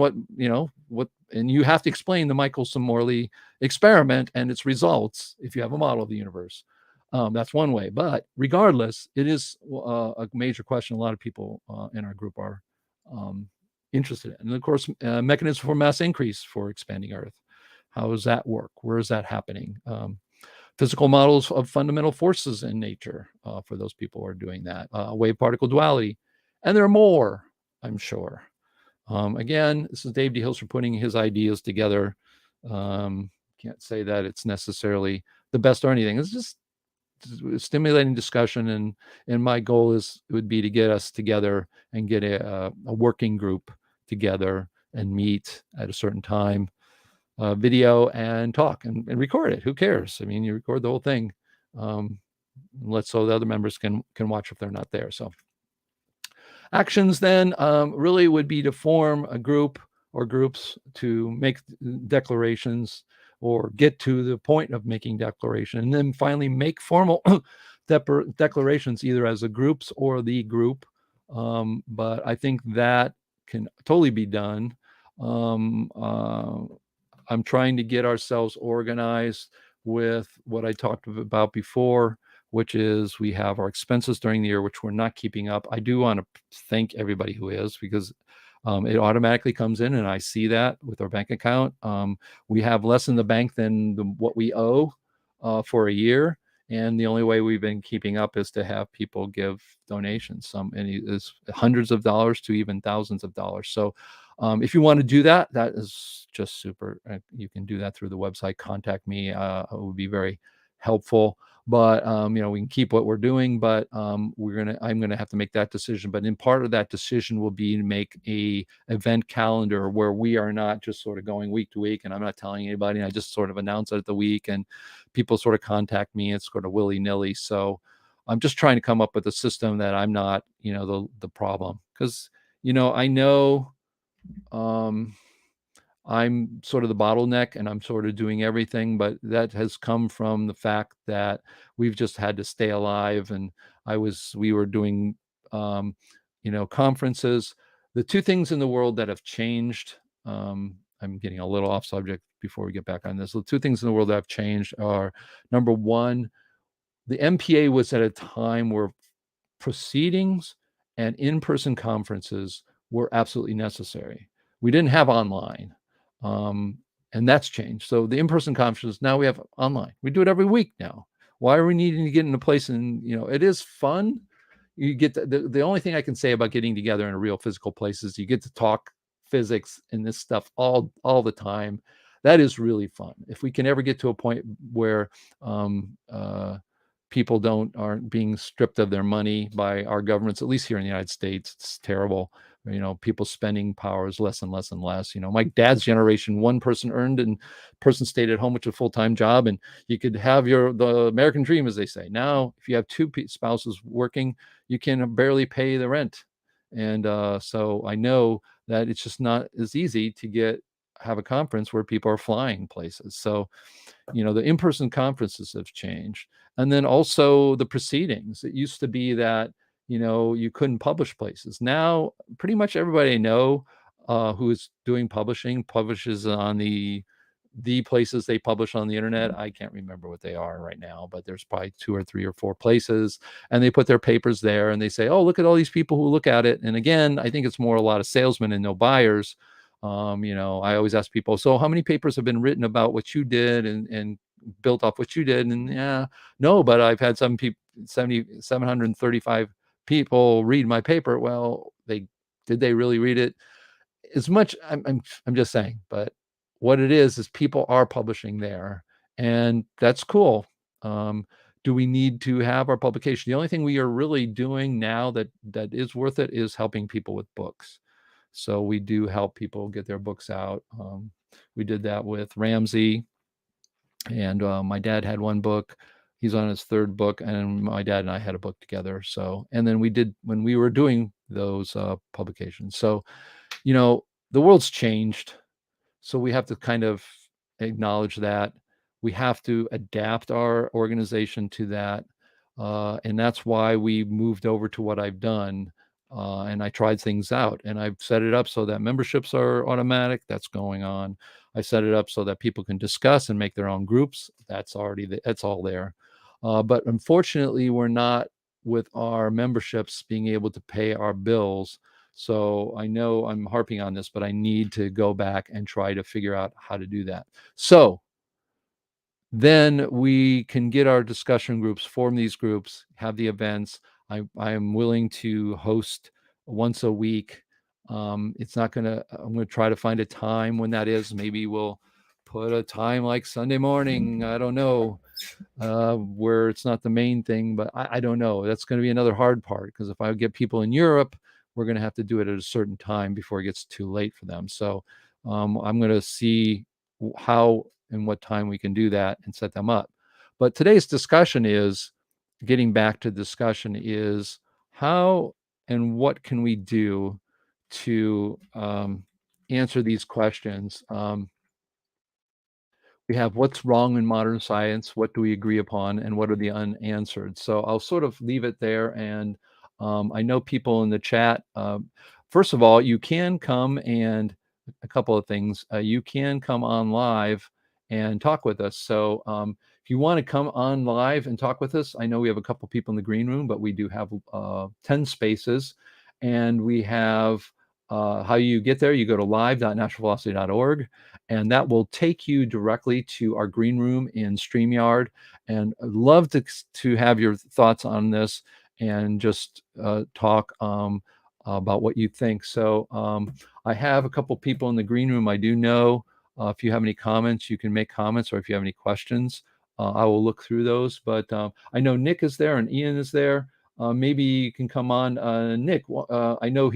and you have to explain the Michaelson Morley experiment and its results if you have a model of the universe. That's one way. But regardless, it is a major question a lot of people in our group are interested in. And of course, mechanism for mass increase for expanding Earth. How does that work? Where is that happening? Physical models of fundamental forces in nature for those people who are doing that. Wave particle duality. And there are more, I'm sure. Again, this is Dave D. Hilster putting his ideas together. Can't say that it's necessarily the best or anything. It's just stimulating discussion, and my goal would be to get us together and get a working group together and meet at a certain time, video and talk and record it. Who cares? I mean, you record the whole thing, so the other members can watch if they're not there. So actions then really would be to form a group or groups to make declarations or get to the point of making declaration, and then finally make formal declarations either as a groups or the group. But I think that can totally be done. I'm trying to get ourselves organized with what I talked about before, which is we have our expenses during the year, which we're not keeping up. I do want to thank everybody who is, because it automatically comes in and I see that with our bank account. We have less in the bank than what we owe for a year. And the only way we've been keeping up is to have people give donations, is hundreds of dollars to even thousands of dollars. So if you want to do that, that is just super. You can do that through the website. Contact me. It would be very helpful. But we can keep what we're doing, but I'm gonna have to make that decision. But in part of that decision will be to make a event calendar where we are not just sort of going week to week, and I'm not telling anybody. I just sort of announce it at the week, and people sort of contact me. It's sort of willy-nilly. So I'm just trying to come up with a system that I'm not, the problem, because I know I'm sort of the bottleneck and I'm sort of doing everything, but that has come from the fact that we've just had to stay alive. And we were doing, conferences. The two things in the world that have changed, I'm getting a little off subject before we get back on this. The two things in the world that have changed are, number one, the MPA was at a time where proceedings and in-person conferences were absolutely necessary. We didn't have online, and that's changed. So the in-person conferences, now we have online. We do it every week now. Why are we needing to get in a place? And it is fun. You get the only thing I can say about getting together in a real physical place is you get to talk physics and this stuff all the time. That is really fun. If we can ever get to a point where people aren't being stripped of their money by our governments, at least here in the United States, it's terrible. People's spending power is less and less and less. My dad's generation, one person earned and person stayed at home with a full-time job, and you could have the American dream, as they say. Now, if you have two spouses working, you can barely pay the rent. And so I know that it's just not as easy to have a conference where people are flying places. So, the in-person conferences have changed. And then also the proceedings. It used to be that, you couldn't publish places. Now, pretty much everybody I know who is doing publishing publishes on the places they publish on the internet. I can't remember what they are right now, but there's probably 2 or 3 or 4 places, and they put their papers there and they say, oh, look at all these people who look at it. And again, I think it's more a lot of salesmen and no buyers. I always ask people, so how many papers have been written about what you did and built off what you did? And yeah, no, but I've had some people, 735 people read my paper. Well, did they really read it? As much, I'm just saying, but what it is people are publishing there, and that's cool. Do we need to have our publication? The only thing we are really doing now that is worth it is helping people with books. So we do help people get their books out. We did that with Ramsey, and my dad had one book. He's on his 3rd book, and my dad and I had a book together. So, and then we did when we were doing those publications. So, the world's changed. So we have to kind of acknowledge that. We have to adapt our organization to that. And that's why we moved over to what I've done. And I tried things out, and I've set it up so that memberships are automatic. That's going on. I set it up so that people can discuss and make their own groups. That's all there. But unfortunately, we're not, with our memberships, being able to pay our bills. So I know I'm harping on this, but I need to go back and try to figure out how to do that. So then we can get our discussion groups, form these groups, have the events. I am willing to host once a week It's not going to, I'm going to try to find a time when that is. Maybe we'll put a time like Sunday morning. I don't know, where it's not the main thing, but I don't know. That's going to be another hard part, because if I get people in Europe, we're going to have to do it at a certain time before it gets too late for them. So I'm going to see how and what time we can do that and set them up. But today's discussion is, getting back to discussion, is how and what can we do to answer these questions. We have what's wrong in modern science, what do we agree upon, and what are the unanswered. So I'll sort of leave it there. And I know people in the chat. First of all, you can come, and a couple of things. You can come on live and talk with us. So if you want to come on live and talk with us, I know we have a couple people in the green room, but we do have 10 spaces. And we have how you get there. You go to live.naturalphilosophy.org, and that will take you directly to our green room in StreamYard. And I'd love to have your thoughts on this and just talk about what you think. So I have a couple people in the green room. I do know if you have any comments, you can make comments, or if you have any questions, I will look through those. But I know Nick is there and Ian is there. Maybe you can come on, Nick. I know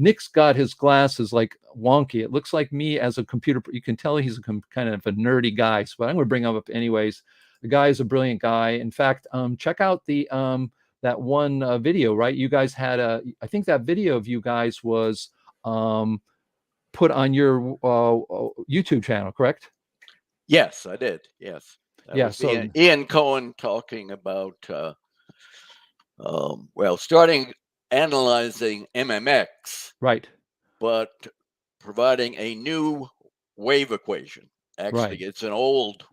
Nick's got his glasses like wonky. It looks like me as a computer. You can tell he's kind of a nerdy guy. So I'm going to bring him up anyways. The guy is a brilliant guy. In fact, check out the that one video. Right, you guys had I think that video of you guys was put on your YouTube channel, correct? Yes, I did. Yes, that Yeah. was So Ian Cohen talking about starting analyzing MMX, right, but providing a new wave equation. Actually, right, it's an old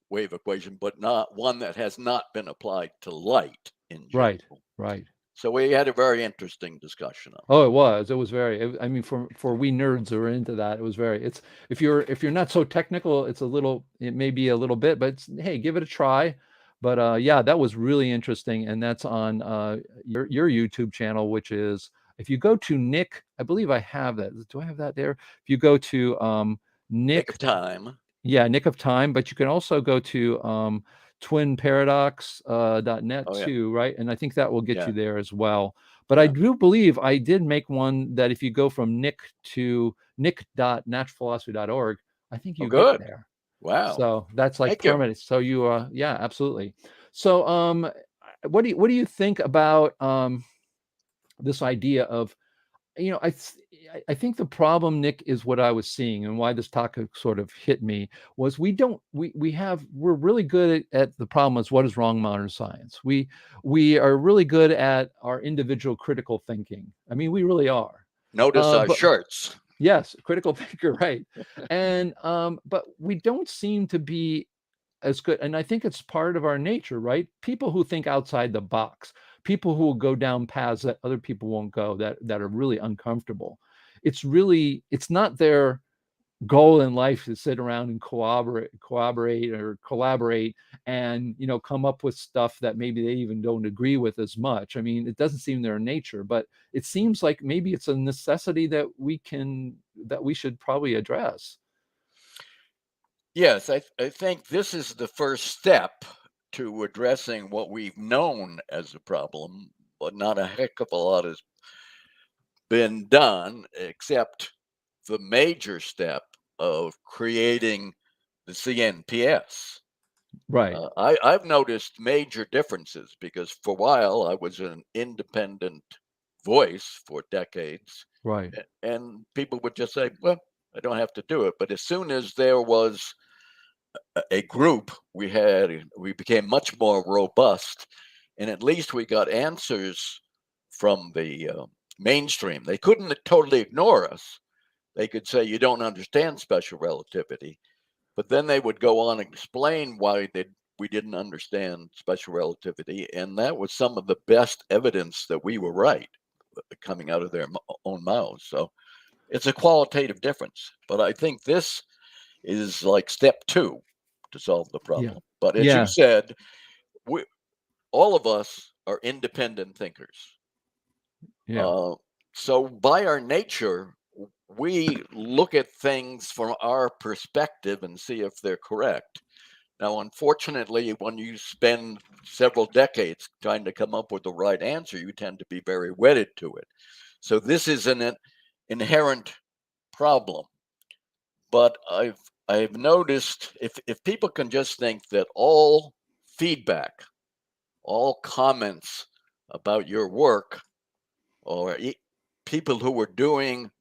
wave equation, but not one that has not been applied to light in general. right. So we had a very interesting discussion on it. Oh, it was very, I mean, for we nerds who are into that, it was very, it's, if you're not so technical, it may be a little bit, but hey, give it a try. But yeah, that was really interesting. And that's on your YouTube channel, which is, if you go to Nick, I believe I have that. Do I have that there? If you go to Nick Nick of Time. Yeah, Nick of Time, but you can also go to twinparadox.net too, right? And I think that will get you there as well. But I do believe I did make one that if you go from Nick to nick.naturalphilosophy.org, I think you get there. Wow. So that's like Thank permanent. So you yeah, absolutely. So what do you think about this idea of, I think the problem, Nick, is what I was seeing, and why this topic sort of hit me was we're really good at the problem is what is wrong in modern science. We are really good at our individual critical thinking. I mean, we really are. Notice our shirts. Yes, critical thinker, right? And but we don't seem to be as good. And I think it's part of our nature, right? People who think outside the box, people who will go down paths that other people won't go, that are really uncomfortable. It's not their goal in life to sit around and collaborate and come up with stuff that maybe they even don't agree with as much. I mean, it doesn't seem their nature, but it seems like maybe it's a necessity that we should probably address. Yes, I think this is the first step to addressing what we've known as a problem, but not a heck of a lot has been done, except the major step of creating the CNPS. Right. I've noticed major differences because for a while I was an independent voice for decades. Right. And people would just say, well, I don't have to do it. But as soon as there was a group, we became much more robust, and at least we got answers from the mainstream. They couldn't totally ignore us. They could say you don't understand special relativity, but then they would go on and explain why we didn't understand special relativity, and that was some of the best evidence that we were right coming out of their own mouths. So it's a qualitative difference, but I think this is like step 2 to solve the problem. But as you said, all of us are independent thinkers. So by our nature, we look at things from our perspective and see if they're correct. Now, unfortunately, when you spend several decades trying to come up with the right answer, you tend to be very wedded to it. So this is an inherent problem. But I've noticed if people can just think that all feedback, all comments about your work, or people who are doing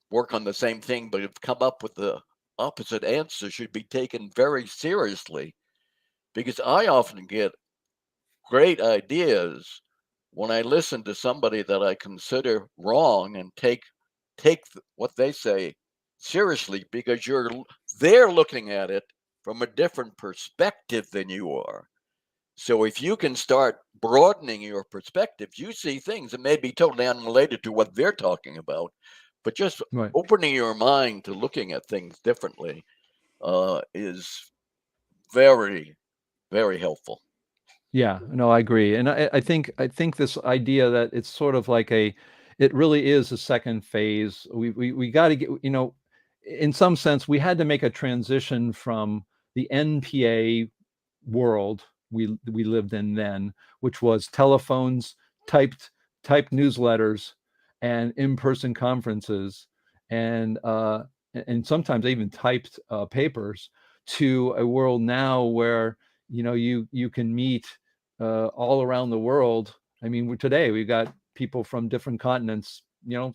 work on the same thing but have come up with the opposite answer should be taken very seriously, because I often get great ideas when I listen to somebody that I consider wrong and take what they say seriously, because they're looking at it from a different perspective than you are. So if you can start broadening your perspective, you see things that may be totally unrelated to what they're talking about, but just Right. opening your mind to looking at things differently is very, very helpful. Yeah, no, I agree. And I think this idea that it's sort of like it really is a second phase. We got to get, in some sense, we had to make a transition from the NPA world we lived in then, which was telephones, typed typed newsletters, and in-person conferences, and sometimes even typed papers, to a world now where you can meet all around the world. I mean, today we've got people from different continents,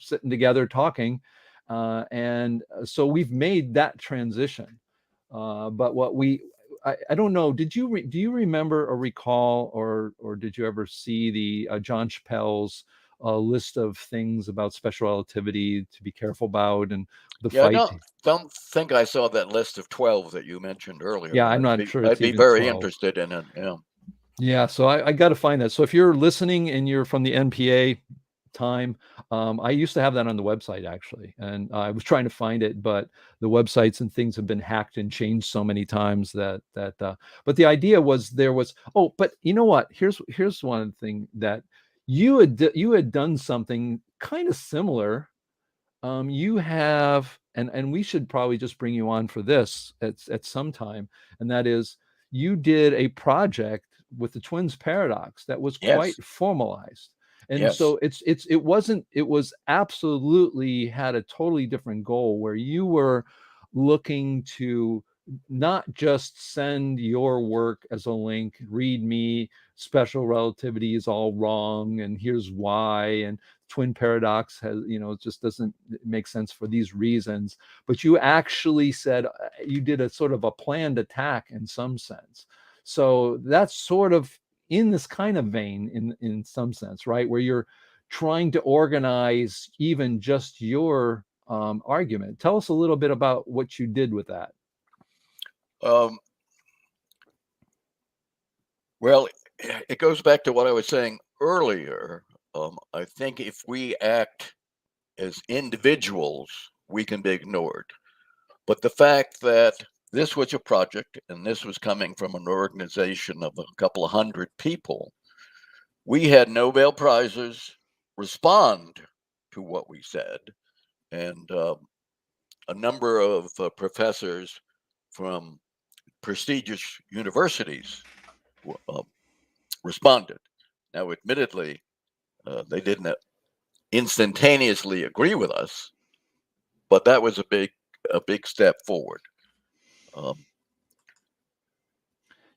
sitting together talking, and so we've made that transition. But I don't know. Do you remember or recall, or did you ever see the John Chappelle's list of things about special relativity to be careful about, and the Yeah, I fight? don't think I saw that list of 12 that you mentioned earlier, Yeah, but I'm not sure I'd it's be even very 12. interested in it. Yeah. Yeah, so I got to find that. So if you're listening and you're from the NPA time, I used to have that on the website actually, and I was trying to find it, but the websites and things have been hacked and changed so many times that. But the idea was there was. Oh, but you know what? Here's one thing that you had done something kind of similar. You have, and we should probably just bring you on for this at some time, and that is, you did a project with the twins paradox that was Yes. quite formalized. And Yes. so it was absolutely had a totally different goal, where you were looking to not just send your work as a link, read me, special relativity is all wrong and here's why, and twin paradox has, it just doesn't make sense for these reasons. But you actually said, you did a sort of a planned attack in some sense. So that's sort of in this kind of vein, in some sense, right, where you're trying to organize even just your argument. Tell us a little bit about what you did with that. Um, well, it goes back to what I was saying earlier. I think if we act as individuals, we can be ignored. But the fact that this was a project and this was coming from an organization of a couple of hundred people, we had Nobel Prizes respond to what we said. And a number of professors from prestigious universities uh, responded. Now, admittedly, they didn't instantaneously agree with us, but that was a big step forward. Um,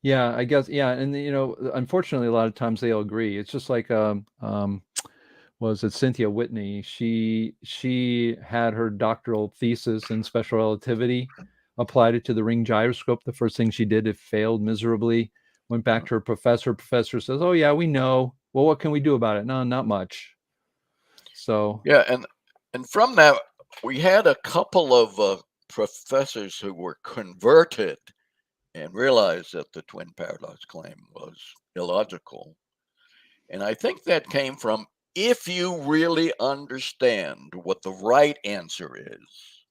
Yeah, I guess. Yeah, and unfortunately, a lot of times they'll agree. It's just like was it Cynthia Whitney? She had her doctoral thesis in special relativity, applied it to the ring gyroscope. The first thing she did, it failed miserably. Went back to her professor. Professor says, "Oh yeah, we know. Well, what can we do about it? No, not much." So yeah, and from that, we had a couple of professors who were converted and realized that the twin paradox claim was illogical. And I think that came from, if you really understand what the right answer is,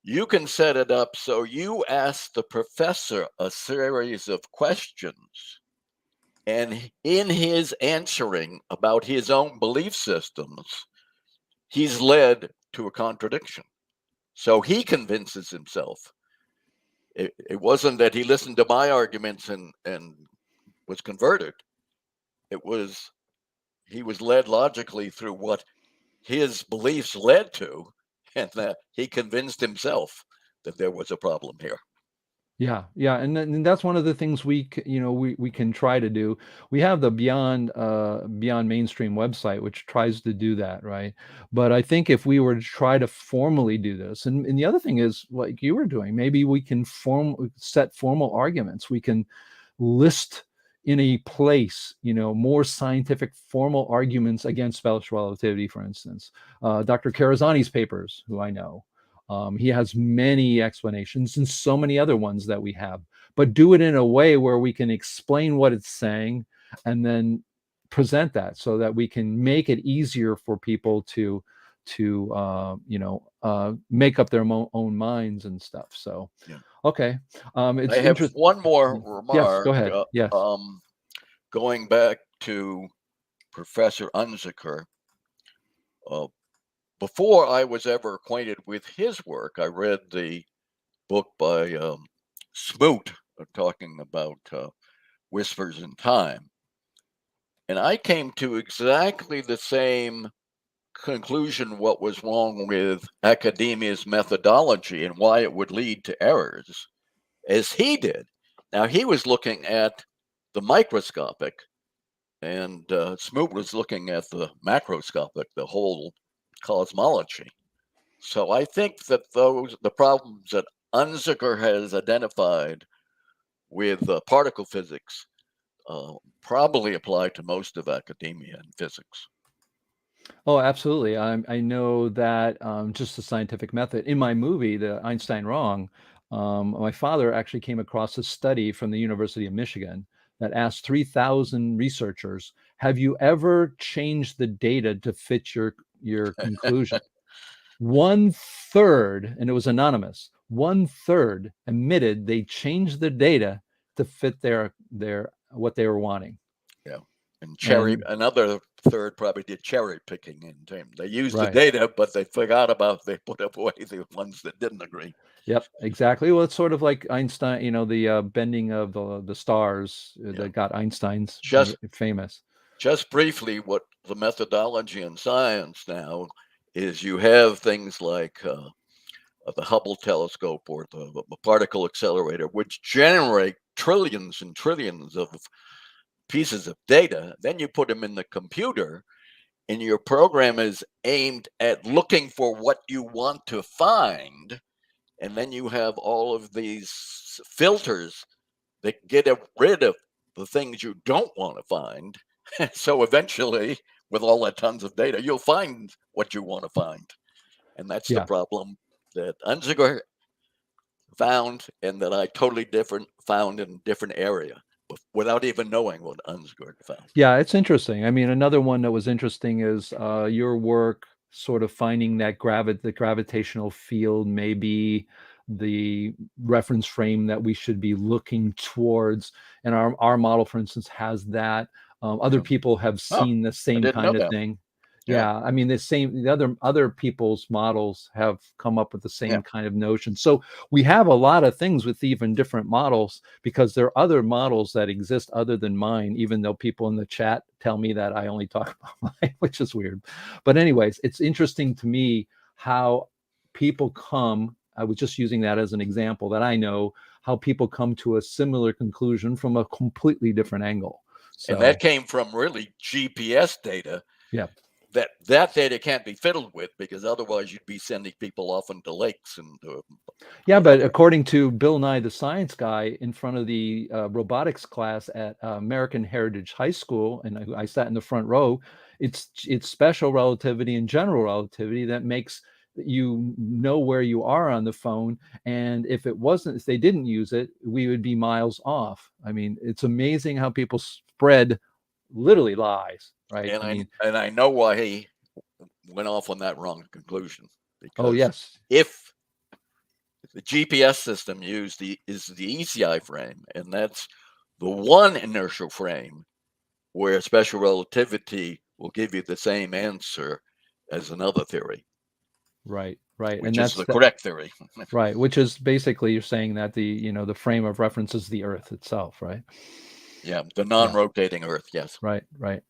you can set it up so you ask the professor a series of questions, And in his answering about his own belief systems, he's led to a contradiction. So he convinces himself. It wasn't that he listened to my arguments and was converted. It was he was led logically through what his beliefs led to, and that he convinced himself that there was a problem here. Yeah, yeah, and that's one of the things we can try to do. We have the Beyond Mainstream website, which tries to do that, right? But I think if we were to try to formally do this, and the other thing is, like you were doing, maybe we can set formal arguments. We can list in a place, more scientific formal arguments against special relativity, for instance. Dr. Karazani's papers, who I know. He has many explanations and so many other ones that we have, but do it in a way where we can explain what it's saying and then present that so that we can make it easier for people to make up their own minds and stuff. So, Yeah. Okay. It's I have interesting. one more Yes, go remark. ahead. Yes. Going back to Professor Unziker, before I was ever acquainted with his work, I read the book by Smoot talking about whispers in time. And I came to exactly the same conclusion what was wrong with academia's methodology and why it would lead to errors as he did. Now, he was looking at the microscopic, and Smoot was looking at the macroscopic, the whole cosmology. So I think that the problems that Unziker has identified with particle physics probably apply to most of academia and physics. Oh, absolutely. I know that just the scientific method. In my movie, The Einstein Wrong, my father actually came across a study from the University of Michigan that asked 3,000 researchers, have you ever changed the data to fit your conclusion? 1/3, and it was anonymous, 1/3 admitted they changed the data to fit their what they were wanting. Yeah. And And another third probably did cherry picking in time. They used the right. data, but they forgot they put away the ones that didn't agree. Yep, exactly. Well, it's sort of like Einstein, the bending of the stars that got Einstein's Just famous. just briefly, what the methodology in science now is, you have things like the Hubble telescope or the particle accelerator, which generate trillions and trillions of pieces of data. Then you put them in the computer, and your program is aimed at looking for what you want to find. And then you have all of these filters that get rid of the things you don't want to find. So eventually, with all that tons of data, you'll find what you want to find. And that's the Yeah. problem that Unziker found, and that I totally found in a different area without even knowing what Unziker found. Yeah, it's interesting. I mean, another one that was interesting is your work sort of finding that the gravitational field may be the reference frame that we should be looking towards. And our model, for instance, has that. Other people have Oh, seen the I same didn't know kind of that. thing. Yeah. Yeah, I mean, the other people's models have come up with the same Yeah. kind of notion. So we have a lot of things with even different models, because there are other models that exist other than mine, even though people in the chat tell me that I only talk about mine, which is weird. But anyways, it's interesting to me how people come. I was just using that as an example that I know how people come to a similar conclusion from a completely different angle. So, And that came from really GPS data. yeah. That data can't be fiddled with, because otherwise you'd be sending people off into lakes and Yeah, but whatever. according to Bill Nye, the science guy, in front of the robotics class at American Heritage High School, and I sat in the front row, it's special relativity and general relativity that makes you know where you are on the phone. And if they didn't use it, we would be miles off. I mean, it's amazing how people spread literally lies, right? And I mean, I know why he went off on that wrong conclusion, oh because yes, if the GPS system is the ECI frame, and that's the one inertial frame where special relativity will give you the same answer as another theory. Right, right. Which And is that's the correct theory. right, which is basically you're saying that the frame of reference is the Earth itself, right? Yeah, the non-rotating Earth, yes. Right, right.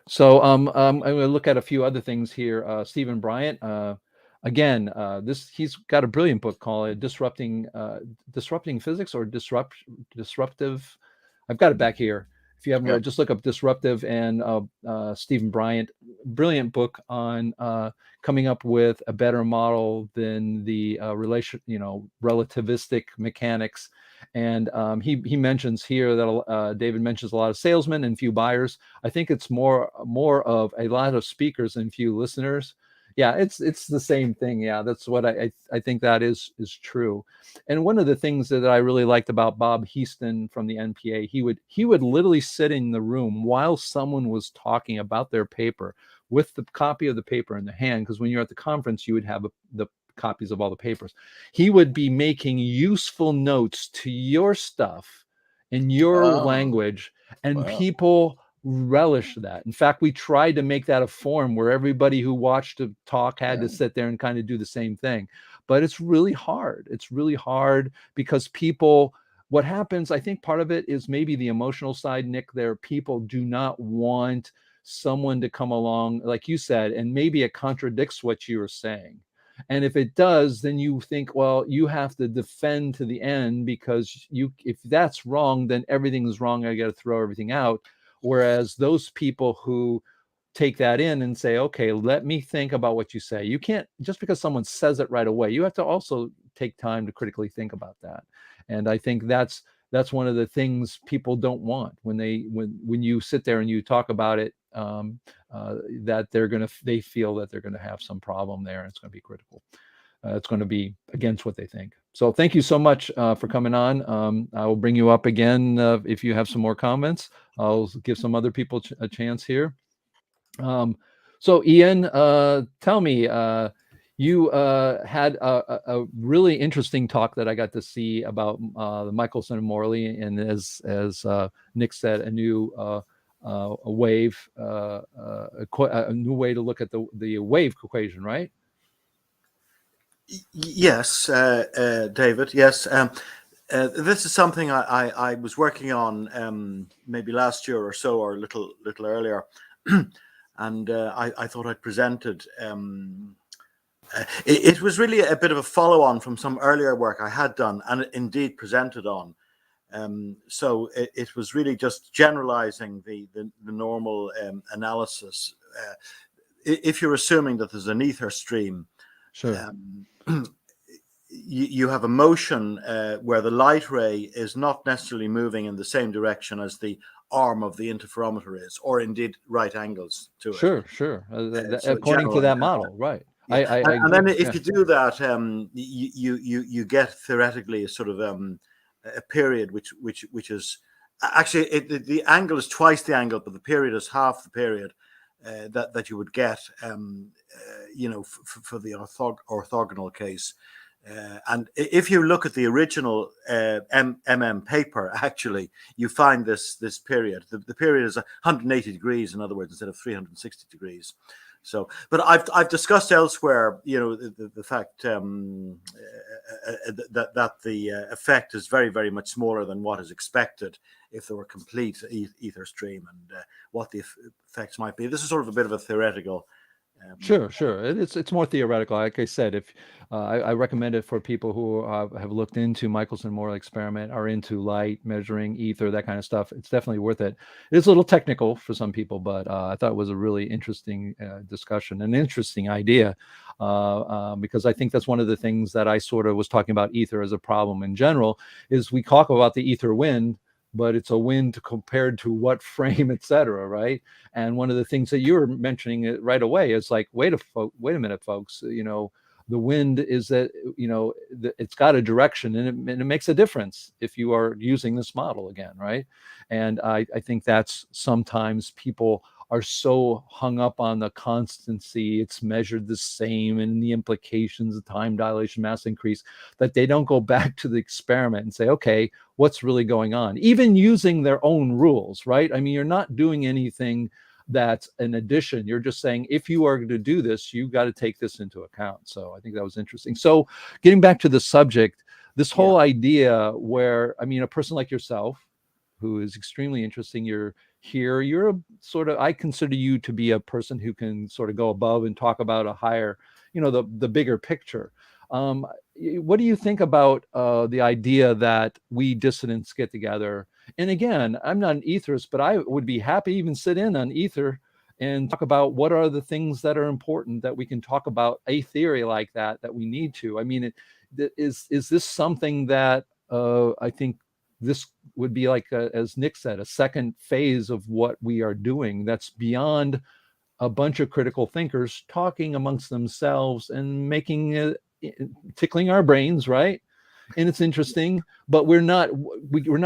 So I'm going to look at a few other things here. Stephen Bryant, again, he's got a brilliant book called Disrupting Physics or Disruptive. I've got it back here. If you haven't read, just look up Disruptive and Stephen Bryant. Brilliant book on coming up with a better model than the relativistic mechanics. And he mentions here that David mentions a lot of salesmen and few buyers. I think it's more of a lot of speakers and few listeners. Yeah, it's the same thing. Yeah, that's what I think that is true. And one of the things that I really liked about Bob Heaston from the NPA, he would literally sit in the room while someone was talking about their paper with the copy of the paper in the hand, because when you're at the conference, you would have the copies of all the papers. He would be making useful notes to your stuff in your language, and people relish that. In fact, we tried to make that a form where everybody who watched the talk had to sit there and kind of do the same thing. But it's really hard. It's really hard because what happens, I think part of it is maybe the emotional side, Nick, there. People do not want someone to come along, like you said, and maybe it contradicts what you were saying. And if it does, then you think, well, you have to defend to the end, because if that's wrong, then everything's wrong. I got to throw everything out. Whereas those people who take that in and say, okay, let me think about what you say. You can't, just because someone says it right away, you have to also take time to critically think about that. And I think that's one of the things people don't want when you sit there and you talk about it, that they feel that they're going to have some problem there, and it's going to be critical. It's going to be against what they think. So thank you so much for coming on. I will bring you up again if you have some more comments. I'll give some other people a chance here. So Ian, tell me, you had a really interesting talk that I got to see about the Michaelson and Morley, and as Nick said, a new a wave, a new way to look at the wave equation, right? Yes, David. Yes, this is something I was working on maybe last year or so, or a little earlier, and I thought I'd presented. It was really a bit of a follow-on from some earlier work I had done and indeed presented on. So it was really just generalizing the normal analysis. If you're assuming that there's an ether stream, sure. You have a motion where the light ray is not necessarily moving in the same direction as the arm of the interferometer is, or indeed right angles to it. Sure. According to that model, right? Yeah. And then if you do that, you get theoretically a sort of a period which is actually the angle is twice the angle, but the period is half the period that you would get, for the orthogonal case. And if you look at the original paper, actually, you find this period. The period is 180 degrees, in other words, instead of 360 degrees. So, but I've discussed elsewhere, the fact that the effect is very, very much smaller than what is expected if there were complete ether stream, and what the effects might be. This is sort of a bit of a theoretical. Sure. It's more theoretical. Like I said, if I recommend it for people who have looked into Michelson-Morley experiment, are into light measuring, ether, that kind of stuff. It's definitely worth it. It's a little technical for some people, but I thought it was a really interesting discussion, an interesting idea, because I think that's one of the things that I sort of was talking about ether as a problem in general, is we talk about the ether wind, but it's a wind compared to what frame, et cetera, right? And one of the things that you were mentioning right away is like, wait a minute, folks, the wind is that, it's got a direction, and it makes a difference if you are using this model again, right? And I think that's sometimes people are so hung up on the constancy, it's measured the same, and the implications of time dilation, mass increase, that they don't go back to the experiment and say, okay, what's really going on? Even using their own rules, right? I mean, you're not doing anything that's an addition. You're just saying, if you are going to do this, you've got to take this into account. So I think that was interesting. So getting back to the subject, this whole idea where, I mean, a person like yourself, who is extremely interesting, you're here, you're a sort of, I consider you to be a person who can sort of go above and talk about a higher, the bigger picture. What do you think about the idea that we dissidents get together? And again, I'm not an etherist, but I would be happy even sit in on ether and talk about what are the things that are important that we can talk about a theory like that we need to. I mean, is this something that I think this would be like, as Nick said, a second phase of what we are doing that's beyond a bunch of critical thinkers talking amongst themselves and making tickling our brains, right? And it's interesting, but we're not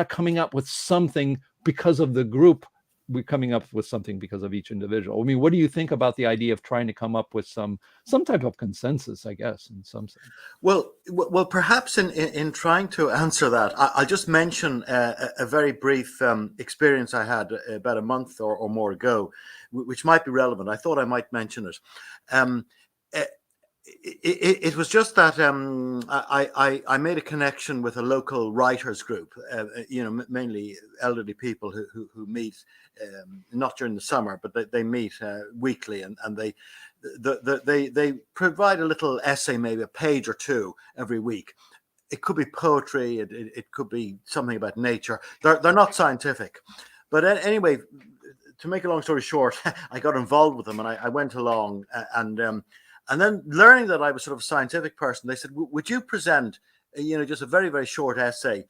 coming up with something because of the group. We're coming up with something because of each individual. I mean, what do you think about the idea of trying to come up with some type of consensus, I guess, in some sense? Well, perhaps in trying to answer that, I'll just mention a very brief experience I had about a month or more ago, which might be relevant. I thought I might mention it. It was just that I made a connection with a local writers group, mainly elderly people who meet not during the summer, but they meet weekly, and they provide a little essay, maybe a page or two every week. It could be poetry, it could be something about nature. They're not scientific, but anyway, to make a long story short, I got involved with them, and I went along, and then learning that I was sort of a scientific person, they said, would you present, just a very, very short essay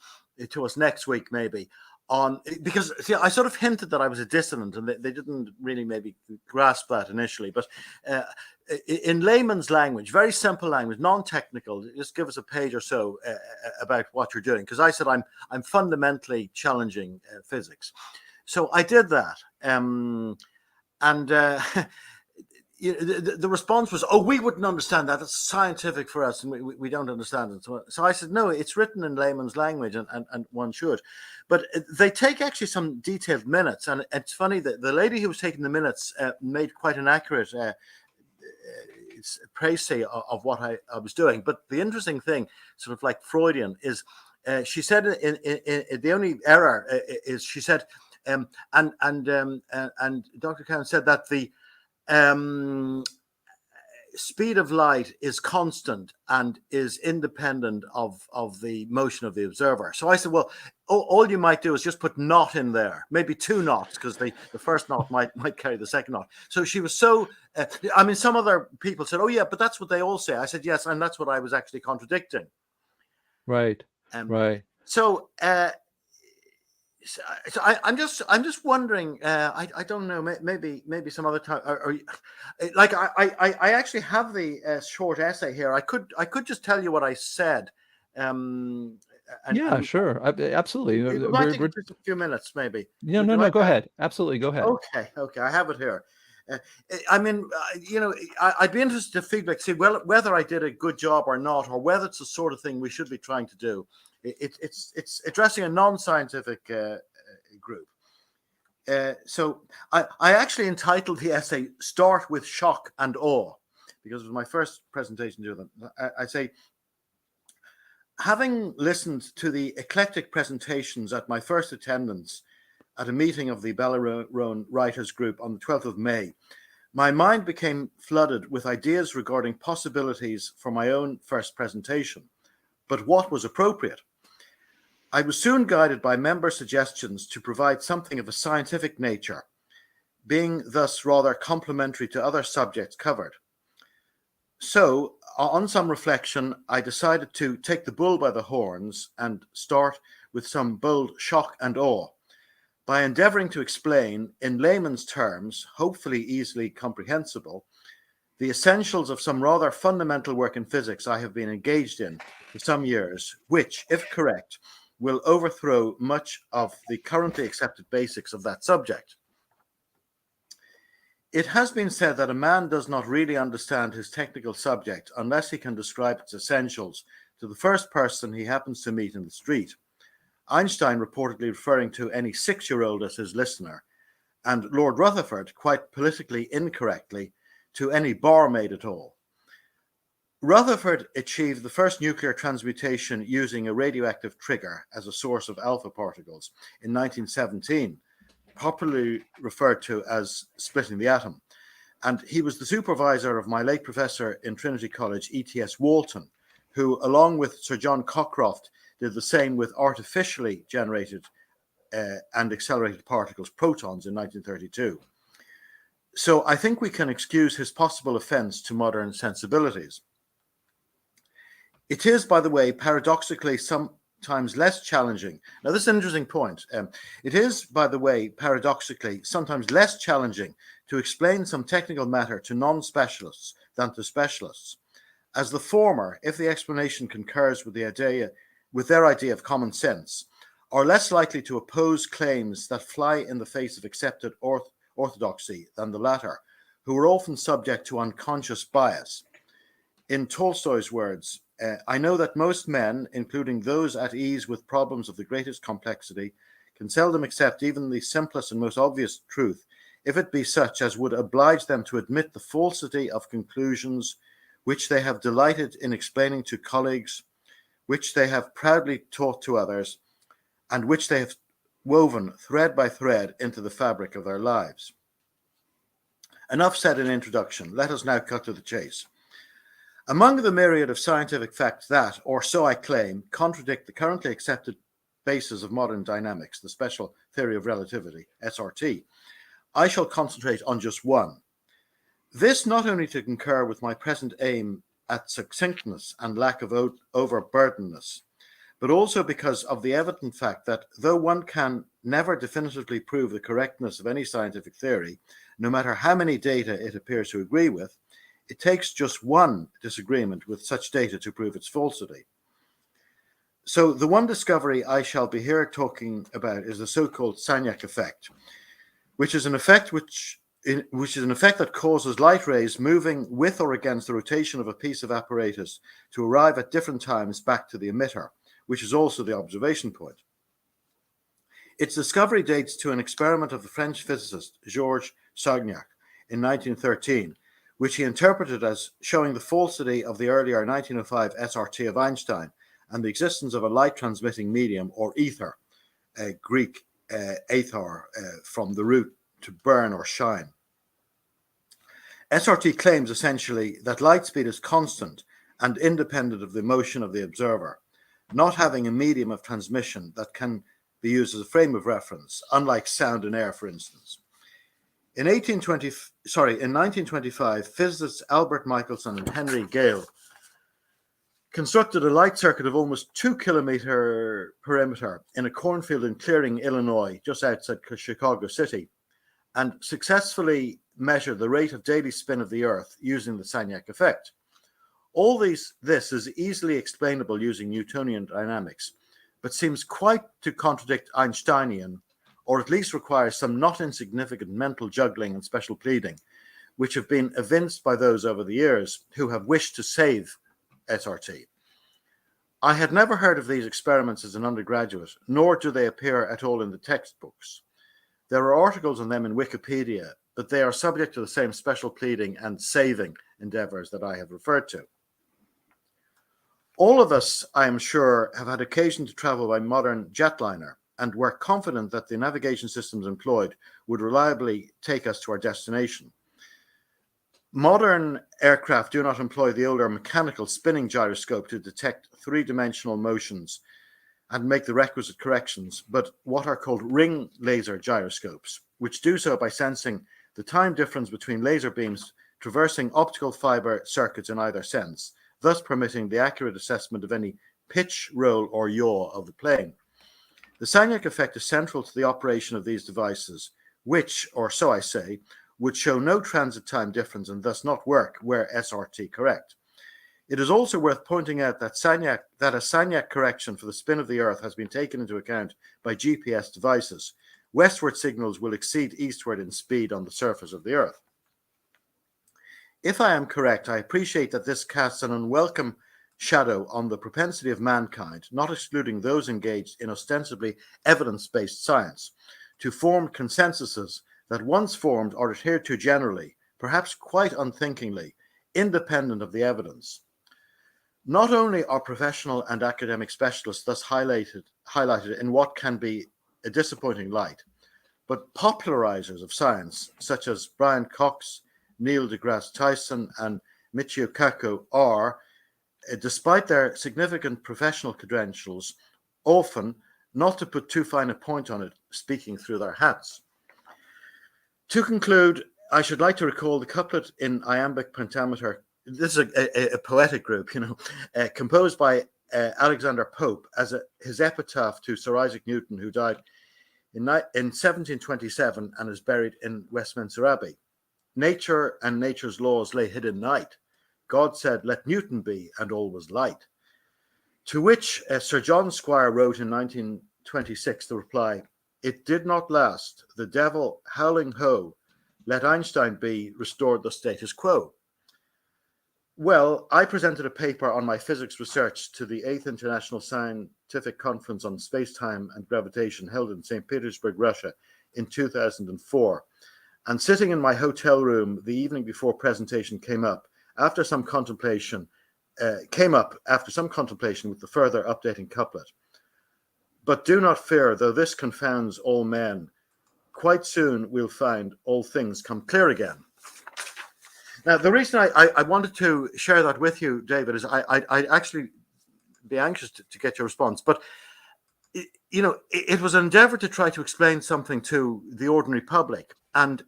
to us next week, maybe, on, because see, I sort of hinted that I was a dissident, and they didn't really maybe grasp that initially, but in layman's language, very simple language, non-technical, just give us a page or so about what you're doing. Because I said, I'm fundamentally challenging physics. So I did that. The response was, oh, we wouldn't understand that. It's scientific for us, and we don't understand it. So I said, no, it's written in layman's language, and one should. But they take actually some detailed minutes. And it's funny that the lady who was taking the minutes made quite an accurate précis of what I was doing. But the interesting thing, sort of like Freudian, is she said in the only error is she said, and Dr. Cowan said that the speed of light is constant and is independent of the motion of the observer. So I said, well, all you might do is just put knot in there, maybe 2 knots, because the first knot might carry the second knot. So she was so, some other people said, oh yeah, but that's what they all say. I said, yes, and that's what I was actually contradicting. Right, right. So, so I'm just wondering. I don't know. Maybe some other time. Or like I actually have the short essay here. I could just tell you what I said. Sure, absolutely. It might take just a few minutes, maybe. No. Go ahead. Absolutely, go ahead. Okay. I have it here. I'd be interested to feedback, see whether I did a good job or not, or whether it's the sort of thing we should be trying to do. It's addressing a non-scientific group. So I actually entitled the essay "Start with Shock and Awe," because it was my first presentation to them. I say, having listened to the eclectic presentations at my first attendance at a meeting of the Bellarone Writers Group on the 12th of May, my mind became flooded with ideas regarding possibilities for my own first presentation, but what was appropriate? I was soon guided by member suggestions to provide something of a scientific nature, being thus rather complementary to other subjects covered. So, on some reflection, I decided to take the bull by the horns and start with some bold shock and awe by endeavoring to explain, in layman's terms, hopefully easily comprehensible, the essentials of some rather fundamental work in physics I have been engaged in for some years, which, if correct, will overthrow much of the currently accepted basics of that subject. It has been said that a man does not really understand his technical subject unless he can describe its essentials to the first person he happens to meet in the street. Einstein reportedly referring to any 6-year-old as his listener, and Lord Rutherford, quite politically incorrectly, to any barmaid at all. Rutherford achieved the first nuclear transmutation using a radioactive trigger as a source of alpha particles in 1917, popularly referred to as splitting the atom. And he was the supervisor of my late professor in Trinity College, E.T.S. Walton, who, along with Sir John Cockcroft, did the same with artificially generated and accelerated particles, protons, in 1932. So I think we can excuse his possible offense to modern sensibilities. It is, by the way, paradoxically sometimes less challenging. Now, this is an interesting point. It is, by the way, paradoxically sometimes less challenging to explain some technical matter to non-specialists than to specialists, as the former, if the explanation concurs with their idea of common sense, are less likely to oppose claims that fly in the face of accepted orthodoxy than the latter, who are often subject to unconscious bias. In Tolstoy's words, I know that most men, including those at ease with problems of the greatest complexity, can seldom accept even the simplest and most obvious truth, if it be such as would oblige them to admit the falsity of conclusions which they have delighted in explaining to colleagues, which they have proudly taught to others, and which they have woven thread by thread into the fabric of their lives. Enough said in introduction. Let us now cut to the chase. Among the myriad of scientific facts that, or so I claim, contradict the currently accepted basis of modern dynamics, the special theory of relativity, SRT, I shall concentrate on just one. This not only to concur with my present aim at succinctness and lack of overburdenedness, but also because of the evident fact that though one can never definitively prove the correctness of any scientific theory, no matter how many data it appears to agree with, it takes just one disagreement with such data to prove its falsity. So the one discovery I shall be here talking about is the so-called Sagnac effect, which is an effect that causes light rays moving with or against the rotation of a piece of apparatus to arrive at different times back to the emitter, which is also the observation point. Its discovery dates to an experiment of the French physicist Georges Sagnac in 1913, which he interpreted as showing the falsity of the earlier 1905 SRT of Einstein and the existence of a light transmitting medium, or ether, Greek aethar, from the root to burn or shine. SRT claims essentially that light speed is constant and independent of the motion of the observer, not having a medium of transmission that can be used as a frame of reference, unlike sound and air, for instance. In 1925, physicists Albert Michaelson and Henry Gale constructed a light circuit of almost 2-kilometer perimeter in a cornfield in Clearing, Illinois, just outside Chicago City, and successfully measured the rate of daily spin of the Earth using the Sagnac effect. All this is easily explainable using Newtonian dynamics, but seems quite to contradict Einsteinian, or at least requires some not insignificant mental juggling and special pleading, which have been evinced by those over the years who have wished to save SRT. I had never heard of these experiments as an undergraduate, nor do they appear at all in the textbooks. There are articles on them in Wikipedia, but they are subject to the same special pleading and saving endeavors that I have referred to. All of us, I am sure, have had occasion to travel by modern jetliner, and were confident that the navigation systems employed would reliably take us to our destination. Modern aircraft do not employ the older mechanical spinning gyroscope to detect three-dimensional motions and make the requisite corrections, but what are called ring laser gyroscopes, which do so by sensing the time difference between laser beams traversing optical fiber circuits in either sense, thus permitting the accurate assessment of any pitch, roll, or yaw of the plane. The Sagnac effect is central to the operation of these devices, which, or so I say, would show no transit time difference and thus not work where SRT correct. It is also worth pointing out that a Sagnac correction for the spin of the Earth has been taken into account by GPS devices. Westward signals will exceed eastward in speed on the surface of the Earth. If I am correct, I appreciate that this casts an unwelcome shadow on the propensity of mankind, not excluding those engaged in ostensibly evidence-based science, to form consensuses that once formed are adhered to generally, perhaps quite unthinkingly, independent of the evidence. Not only are professional and academic specialists thus highlighted in what can be a disappointing light, but popularizers of science, such as Brian Cox, Neil deGrasse Tyson, and Michio Kaku are, despite their significant professional credentials, often, not to put too fine a point on it, speaking through their hats. To conclude, I should like to recall the couplet in iambic pentameter. This is a poetic group, composed by Alexander Pope as his epitaph to Sir Isaac Newton, who died in 1727 and is buried in Westminster Abbey. Nature and nature's laws lay hid in night. God said, let Newton be, and all was light. To which Sir John Squire wrote in 1926 the reply, it did not last, the devil howling ho, let Einstein be, restored the status quo. Well, I presented a paper on my physics research to the 8th International Scientific Conference on Space-Time and Gravitation held in St. Petersburg, Russia in 2004. And sitting in my hotel room the evening before presentation came up after some contemplation with the further updating couplet. But do not fear, though this confounds all men, quite soon we'll find all things come clear again. Now, the reason I wanted to share that with you, David, is I'd actually be anxious to get your response. But, it was an endeavor to try to explain something to the ordinary public. And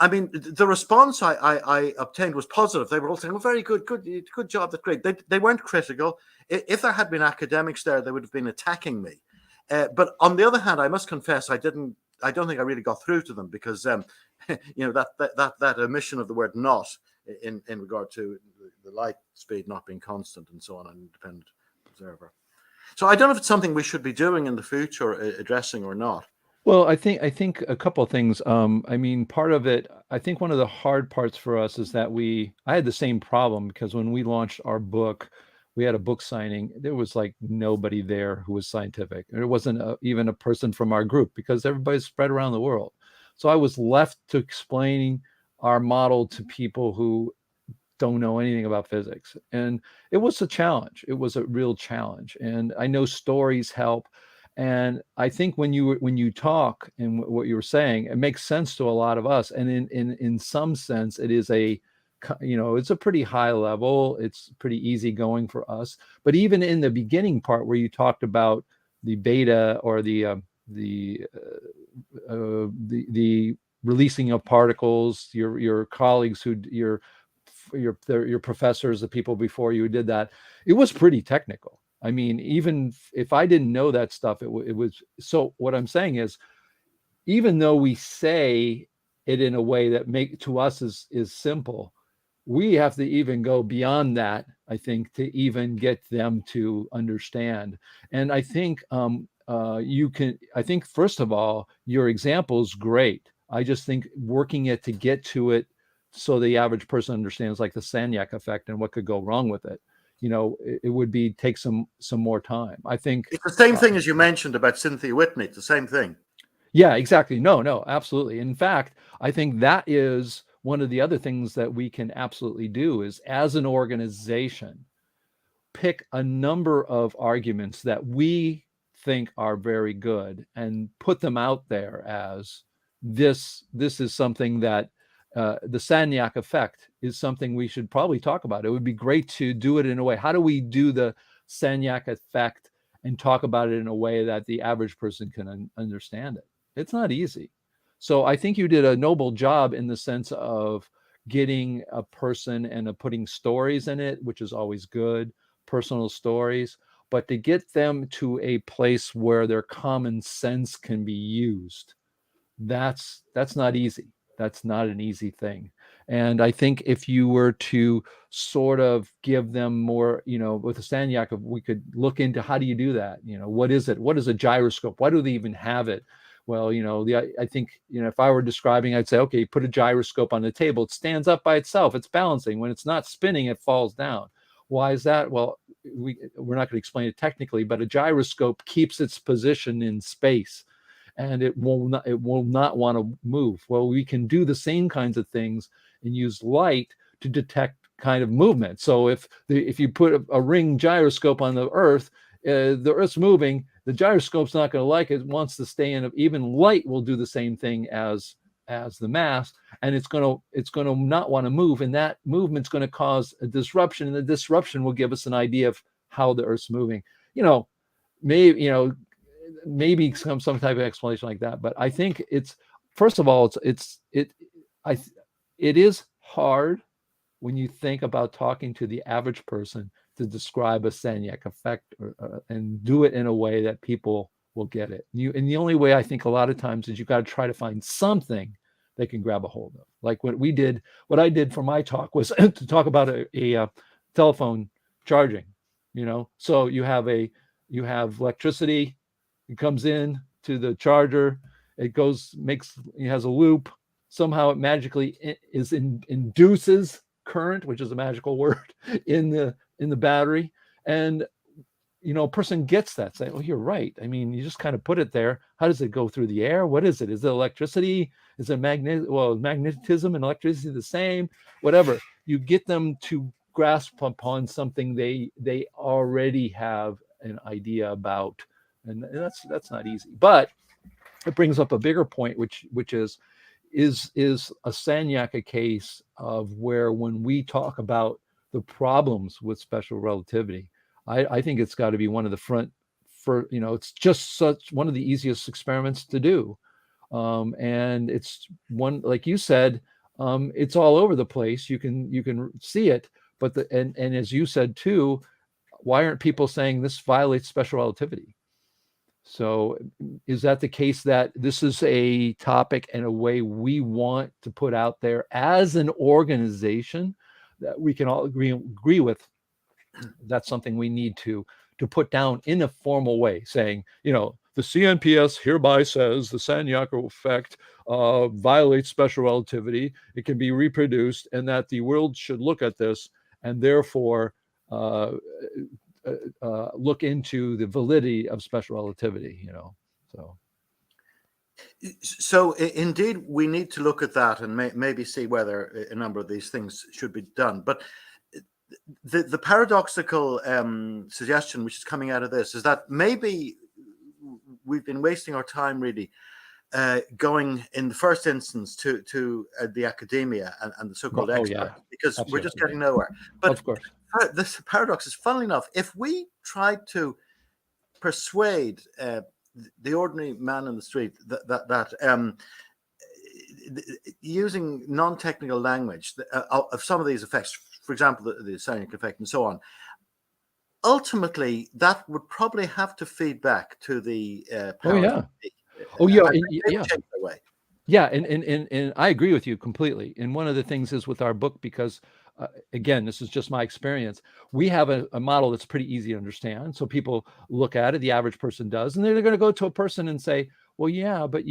I mean, the response I obtained was positive. They were all saying, well, very good job, that's great. They weren't critical. If there had been academics there, they would have been attacking me. But on the other hand, I must confess, I don't think I really got through to them because, that omission of the word not in regard to the light speed not being constant and so on, an independent observer. So I don't know if it's something we should be doing in the future, addressing or not. Well, I think a couple of things. I mean, part of it, I think one of the hard parts for us is that I had the same problem because when we launched our book, we had a book signing. There was like nobody there who was scientific. There wasn't even a person from our group because everybody's spread around the world. So I was left to explaining our model to people who don't know anything about physics. And it was a challenge. It was a real challenge. And I know stories help. And I think when you talk and what you were saying, it makes sense to a lot of us. And in some sense, it is it's a pretty high level. It's pretty easy going for us. But even in the beginning part where you talked about the beta or the releasing of particles, your colleagues your professors, the people before you did that, it was pretty technical. I mean, even if I didn't know that stuff, it was. So what I'm saying is, even though we say it in a way that to us is simple, we have to even go beyond that, I think, to even get them to understand. And I think I think, first of all, your example is great. I just think working it to get to it so the average person understands, like the Sagnac effect and what could go wrong with it. It would take some more time. I think it's the same thing as you mentioned about Cynthia Whitney. It's the same thing. Yeah, exactly. No, absolutely. In fact, I think that is one of the other things that we can absolutely do is, as an organization, pick a number of arguments that we think are very good and put them out there as this is something that the Sagnac effect is something we should probably talk about. It would be great to do it in a way. How do we do the Sagnac effect and talk about it in a way that the average person can understand it? It's not easy. So I think you did a noble job in the sense of getting a person and putting stories in it, which is always good, personal stories, but to get them to a place where their common sense can be used, that's not easy. That's not an easy thing. And I think if you were to sort of give them more, with the Sagnac, we could look into how do you do that? What is it? What is a gyroscope? Why do they even have it? Well, I think, if I were describing, I'd say, okay, put a gyroscope on the table. It stands up by itself. It's balancing. When it's not spinning, it falls down. Why is that? Well, we're not going to explain it technically, but a gyroscope keeps its position in space, and it will not want to move. Well, we can do the same kinds of things and use light to detect kind of movement. So if you put a ring gyroscope on the Earth, the Earth's moving, the gyroscope's not going to like it. It wants to stay in. Even light will do the same thing as the mass, and it's going to not want to move, and that movement's going to cause a disruption, and the disruption will give us an idea of how the Earth's moving. Maybe some type of explanation like that. But I think it's, first of all, it is hard when you think about talking to the average person to describe a Sagnac effect and do it in a way that people will get it. And the only way, I think, a lot of times is you got to try to find something they can grab a hold of. Like what I did for my talk was to talk about a telephone charging. So you have electricity. It comes in to the charger. It has a loop. Somehow it magically induces current, which is a magical word, in the battery. And a person gets that, say, oh, you're right. I mean, you just kind of put it there. How does it go through the air? What is it? Is it electricity? Is it magnetism and electricity the same? Whatever. You get them to grasp upon something they already have an idea about. And that's not easy. But it brings up a bigger point, which is a Sagnac a case of where, when we talk about the problems with special relativity, I think it's got to be one of the it's just such one of the easiest experiments to do. And it's one, like you said, it's all over the place. You can see it, but and as you said too, why aren't people saying this violates special relativity? So is that the case, that this is a topic and a way we want to put out there as an organization that we can all agree with? That's something we need to put down in a formal way, saying, the CNPS hereby says the Sagnac effect violates special relativity. It can be reproduced, and that the world should look at this and therefore look into the validity of special relativity. So indeed, we need to look at that and maybe see whether a number of these things should be done. But the paradoxical suggestion which is coming out of this is that maybe we've been wasting our time really going in the first instance to the academia and the so-called experts, because Absolutely. we're just getting nowhere. But of course, this paradox is, funnily enough, if we try to persuade the ordinary man in the street that using non-technical language of some of these effects, for example, the Sagnac effect and so on, ultimately that would probably have to feed back to the powers and I agree with you completely. And one of the things is with our book, because again, this is just my experience, we have a model that's pretty easy to understand. So people look at it, the average person does, and they're going to go to a person and say, well, yeah, but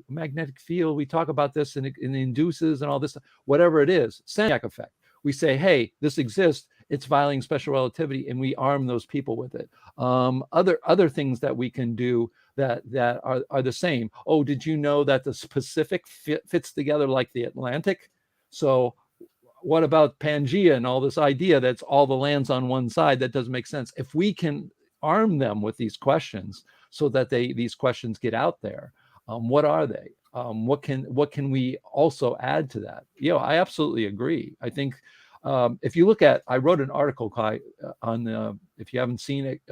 magnetic field, we talk about this and it induces and all this, whatever it is, Sagnac effect. We say, hey, this exists, it's violating special relativity, and we arm those people with it. Other things that we can do that are the same. Oh, did you know that the Pacific fits together like the Atlantic? So what about Pangea and all this idea that's all the lands on one side? That doesn't make sense. If we can arm them with these questions so that these questions get out there, what are they? What can we also add to that? I absolutely agree. I think if you look at, I wrote an article on, if you haven't seen it,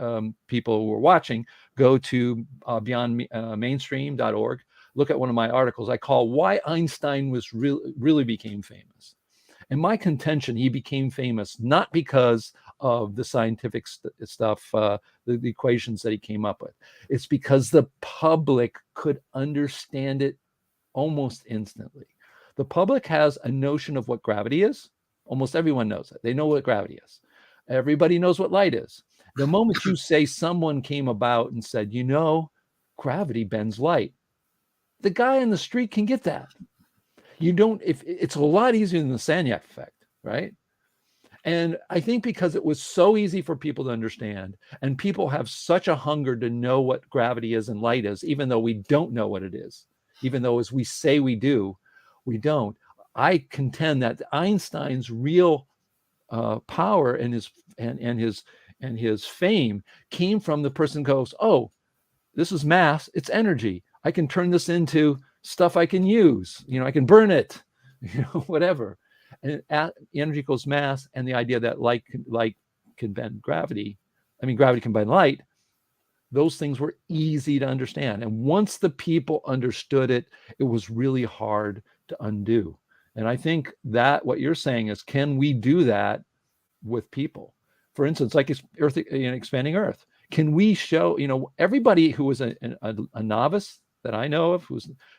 people who are watching, go to beyondmainstream.org, look at one of my articles I call Why Einstein was really became famous. And my contention, he became famous not because of the scientific stuff, the equations that he came up with. It's because the public could understand it almost instantly. The public has a notion of what gravity is. Almost everyone knows it. They know what gravity is. Everybody knows what light is. The moment you say someone came about and said, gravity bends light, the guy on the street can get that. You don't, if it's a lot easier than the Sagnac effect, right? And I think because it was so easy for people to understand, and people have such a hunger to know what gravity is and light is, even though we don't know what it is, even though as we say we do, we don't. I contend that Einstein's real power and his fame came from the person who goes, oh, this is mass, it's energy. I can turn this into stuff I can use. You know, I can burn it, you know, whatever. And energy equals mass, and the idea that light can bend gravity. I mean, gravity can bend light. Those things were easy to understand. And once the people understood it, it was really hard to undo. And I think that what you're saying is, can we do that with people? For instance, like Earth, expanding Earth. Can we show, everybody who was a novice that I know of,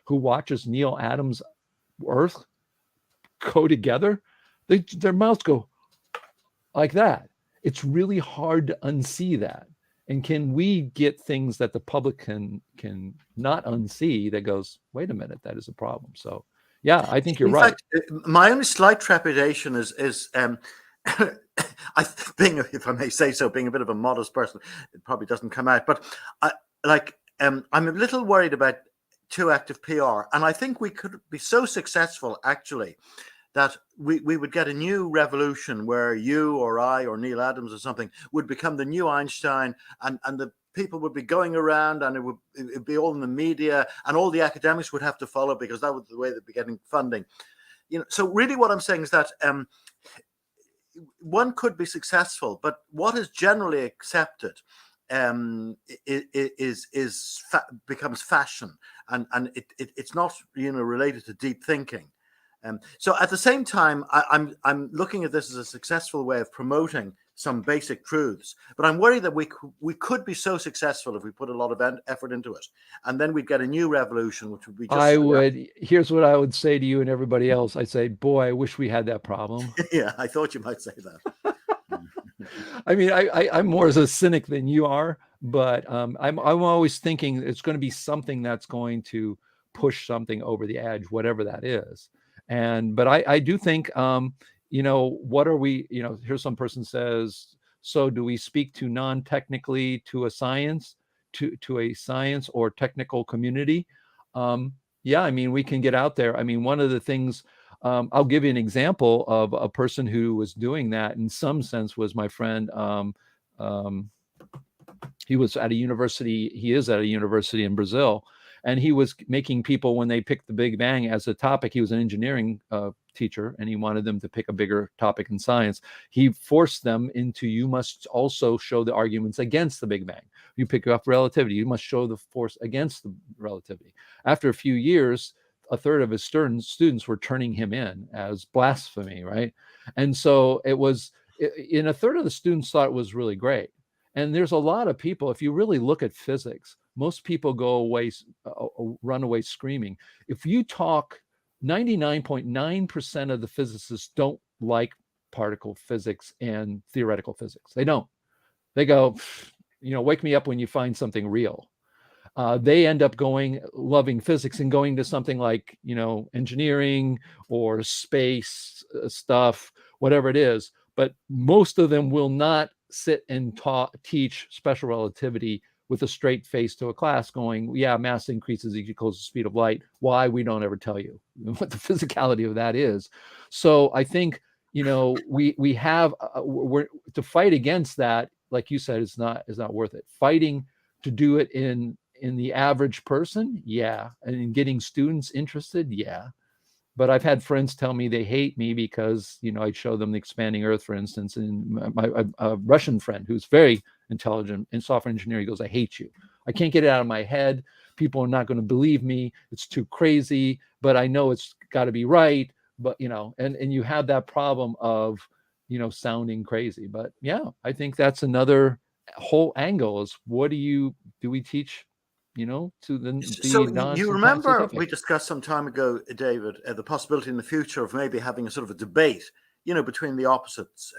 who watches Neil Adams' Earth go together, their mouths go like that. It's really hard to unsee that. And can we get things that the public can not unsee that goes, wait a minute, that is a problem. So yeah, I think you're right. In fact, my only slight trepidation is if I may say so, being a bit of a modest person, it probably doesn't come out, but I'm a little worried about too active PR. And I think we could be so successful, actually, that we would get a new revolution where you or I or Neil Adams or something would become the new Einstein, and the people would be going around, and it'd be all in the media, and all the academics would have to follow, because that was the way they'd be getting funding. So really what I'm saying is that one could be successful, but what is generally accepted becomes fashion, and it's not related to deep thinking. So at the same time, I'm looking at this as a successful way of promoting some basic truths, but I'm worried that we could be so successful if we put a lot of effort into it, and then we'd get a new revolution, which would be just here's what I would say to you and everybody else. I'd say, boy, I wish we had that problem. Yeah, I thought you might say that. I mean, I'm more as a cynic than you are, but I'm always thinking it's going to be something that's going to push something over the edge, whatever that is. But I do think, what are we, here's some person says, so do we speak to non-technically to a science, to a science or technical community? Yeah, I mean, we can get out there. I mean, one of the things, I'll give you an example of a person who was doing that in some sense was my friend. He was at a university, he is at a university in Brazil, and he was making people, when they picked the Big Bang as a topic, he was an engineering teacher, and he wanted them to pick a bigger topic in science. He forced them into, you must also show the arguments against the Big Bang. You pick up relativity, you must show the force against the relativity. After a few years, a third of his students were turning him in as blasphemy, right? And so it was, in a third of the students thought it was really great. And there's a lot of people, if you really look at physics, most people go away, run away screaming. If you talk, 99.9% of the physicists don't like particle physics and theoretical physics. They don't. They go, wake me up when you find something real. They end up loving physics and going to something like, engineering or space stuff, whatever it is. But most of them will not sit and teach special relativity with a straight face to a class going, yeah, mass increases equals the speed of light. Why? We don't ever tell you what the physicality of that is. So I think, we have, to fight against that, like you said, is not worth it. Fighting to do it in the average person, yeah. And in getting students interested, yeah. But I've had friends tell me they hate me because, I show them the expanding Earth, for instance, and a Russian friend who's very intelligent in software engineering goes, I hate you. I can't get it out of my head. People are not going to believe me. It's too crazy, but I know it's got to be right. But, and you have that problem of, sounding crazy. But yeah, I think that's another whole angle is do we teach, to the so you remember we scientific. discussed some time ago, David, the possibility in the future of maybe having a sort of a debate, between the opposites.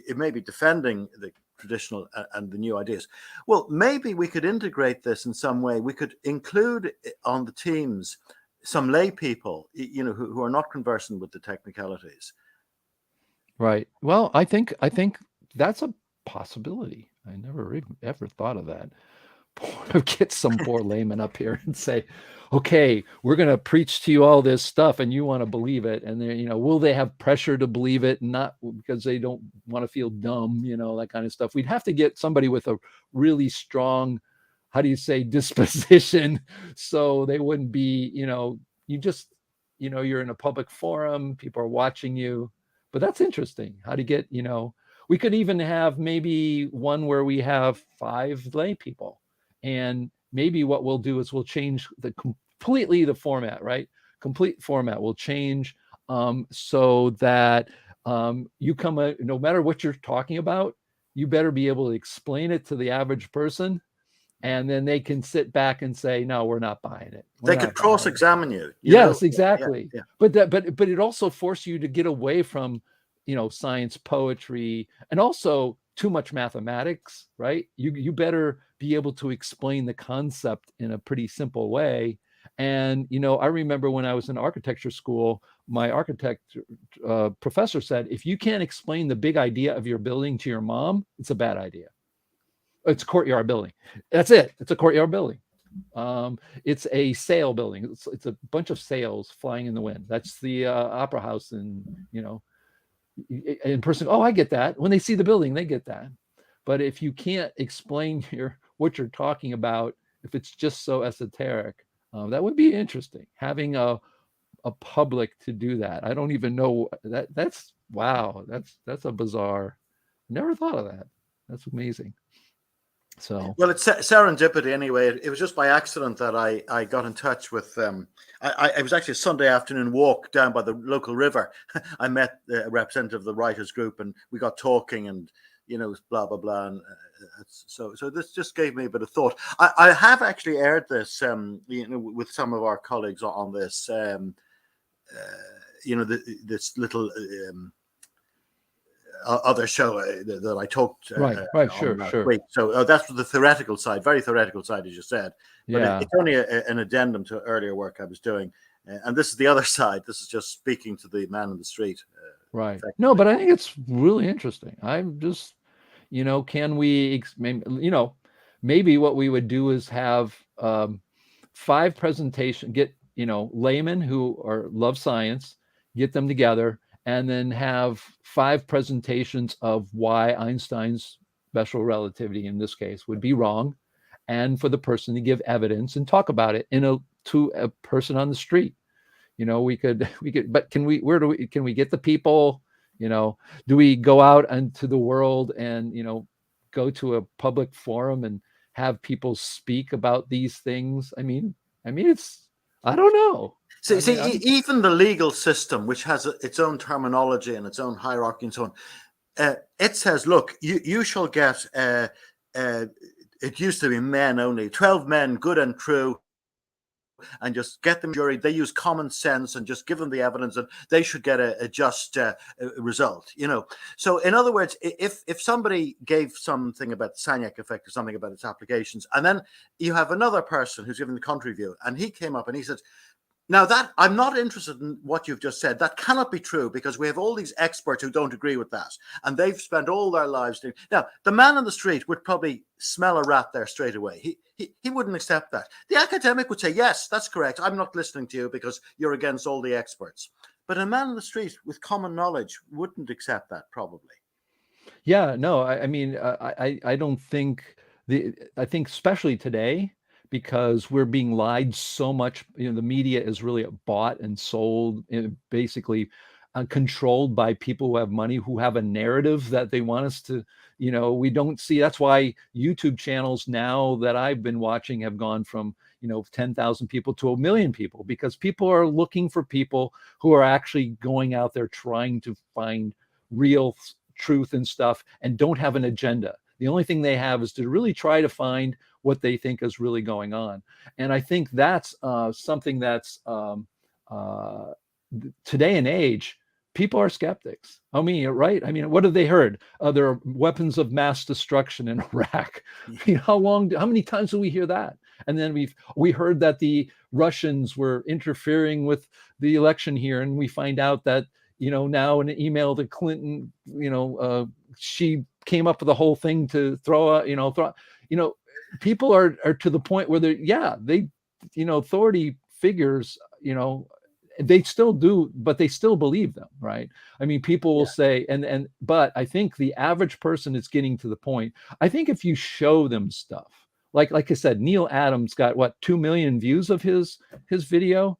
It may be defending the traditional and the new ideas. Well, maybe we could integrate this in some way. We could include on the teams some lay people, who are not conversant with the technicalities. Right. Well, I think that's a possibility. I never ever thought of that. Get some poor layman up here and say, okay, we're going to preach to you all this stuff and you want to believe it. And then, will they have pressure to believe it? Not because they don't want to feel dumb, that kind of stuff. We'd have to get somebody with a really strong, how do you say, disposition. So they wouldn't be, you just, you're in a public forum, people are watching you. But that's interesting. How to get, we could even have maybe one where we have 5 lay people. And maybe what we'll do is we'll change completely the format, right? Complete format will change so that you come, no matter what you're talking about, you better be able to explain it to the average person. And then they can sit back and say, no, we're not buying it. They could cross-examine you. Yes, exactly. Yeah. But it also forced you to get away from, science, poetry, and also too much mathematics, right? You better be able to explain the concept in a pretty simple way. And, I remember when I was in architecture school, my architect professor said, if you can't explain the big idea of your building to your mom, it's a bad idea. It's a courtyard building. That's it. It's a courtyard building. It's a sail building. It's a bunch of sails flying in the wind. That's the opera house. And, in person, oh, I get that. When they see the building, they get that. But if you can't explain what you're talking about, if it's just so esoteric, that would be interesting. Having a public to do that. I don't even know that's wow. That's a bizarre. Never thought of that. That's amazing. So well, it's serendipity anyway. It was just by accident that I got in touch with them. I was actually a Sunday afternoon walk down by the local river. I met a representative of the writers group, and we got talking, and blah blah blah. And so this just gave me a bit of thought. I have actually aired this, with some of our colleagues on this. This little. Other show that I talked right, sure. Week. So that's the theoretical side, very theoretical side, as you said. But yeah, it's only an addendum to earlier work I was doing, and this is the other side. This is just speaking to the man in the street. Right. No, but I think it's really interesting. I'm just, can we, maybe what we would do is have 5 presentations, get laymen who love science, get them together, and then have 5 presentations of why Einstein's special relativity in this case would be wrong, and for the person to give evidence and talk about it to a person on the street. We could, but can we get the people? Do we go out into the world and go to a public forum and have people speak about these things? I mean, it's, I don't know. See, even the legal system, which has its own terminology and its own hierarchy and so on, it says, look, you shall get, it used to be men only, 12 men, good and true, and just get them jury. They use common sense and just give them the evidence, and they should get a just result. So in other words, if somebody gave something about the Sagnac effect or something about its applications, and then you have another person who's giving the contrary view, and he came up and he said, now that I'm not interested in what you've just said. That cannot be true because we have all these experts who don't agree with that, and they've spent all their lives doing. Now, the man on the street would probably smell a rat there straight away. He wouldn't accept that. The academic would say, yes, that's correct. I'm not listening to you because you're against all the experts. But a man on the street with common knowledge wouldn't accept that, probably. Yeah, no, I don't think I think especially today, because we're being lied so much. The media is really bought and sold, basically controlled by people who have money, who have a narrative that they want us to, we don't see. That's why YouTube channels now that I've been watching have gone from, 10,000 people to 1 million people, because people are looking for people who are actually going out there trying to find real truth and stuff and don't have an agenda. The only thing they have is to really try to find what they think is really going on. And I think that's something that's today and age, people are skeptics. I mean, right? I mean, what have they heard? There are weapons of mass destruction in Iraq. How many times do we hear that? And then we heard that the Russians were interfering with the election here, and we find out that now in an email to Clinton, she came up with the whole thing to people are to the point where they authority figures, they still do, but they still believe them, right? I mean, people will say, but I think the average person is getting to the point. I think if you show them stuff, like I said, Neil Adams got 2 million views of his video.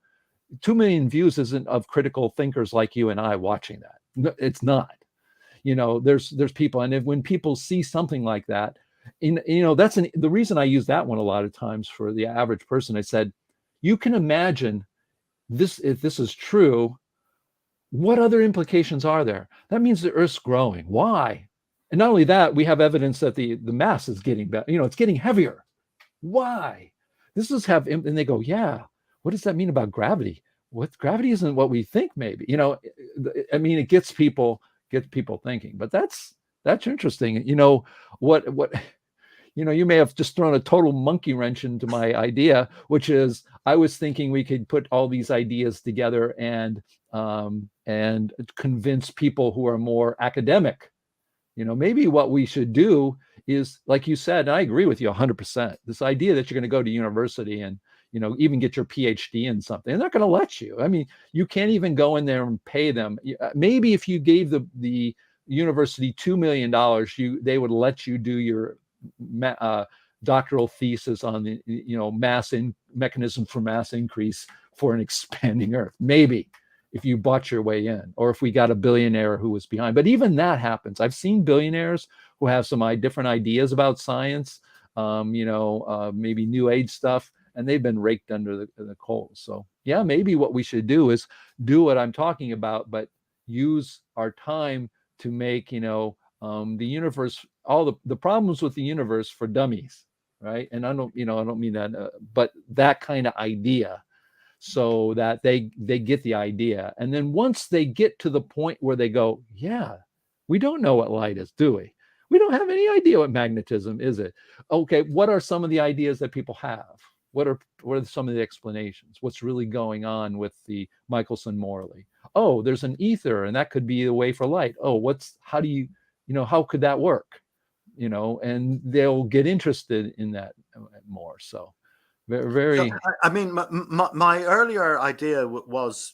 2 million views isn't of critical thinkers like you and I watching that. No, it's not. There's people, and when people see something like that, the reason I use that one a lot of times for the average person. I said, you can imagine this, if this is true, what other implications are there? That means the Earth's growing. Why? And not only that, we have evidence that the mass is getting better. It's getting heavier. Why? And they go, yeah. What does that mean about gravity? What gravity isn't what we think, maybe. I mean, it gets people thinking. But that's interesting. You may have just thrown a total monkey wrench into my idea, which is I was thinking we could put all these ideas together and convince people who are more academic. Maybe what we should do is, like you said, and I agree with you 100%. This idea that you're going to go to university and even get your PhD in something, they're not going to let you. I mean, you can't even go in there and pay them. Maybe if you gave the university $2 million, they would let you do your doctoral thesis on the mechanism for mass increase for an expanding Earth. Maybe if you bought your way in, or if we got a billionaire who was behind. But even that happens. I've seen billionaires who have some different ideas about science, maybe new age stuff, and they've been raked under the coals. So yeah, maybe what we should do is do what I'm talking about, but use our time to make the universe, all the problems with the universe for dummies, right? And I don't mean that, but that kind of idea, so that they get the idea. And then once they get to the point where they go, yeah, we don't know what light is, do we? We don't have any idea what magnetism is. It okay? What are some of the ideas that people have? What are some of the explanations? What's really going on with the Michaelson Morley? Oh, there's an ether, and that could be a way for light. Oh, how do you how could that work? And they'll get interested in that more. So very. So, I mean, my earlier idea was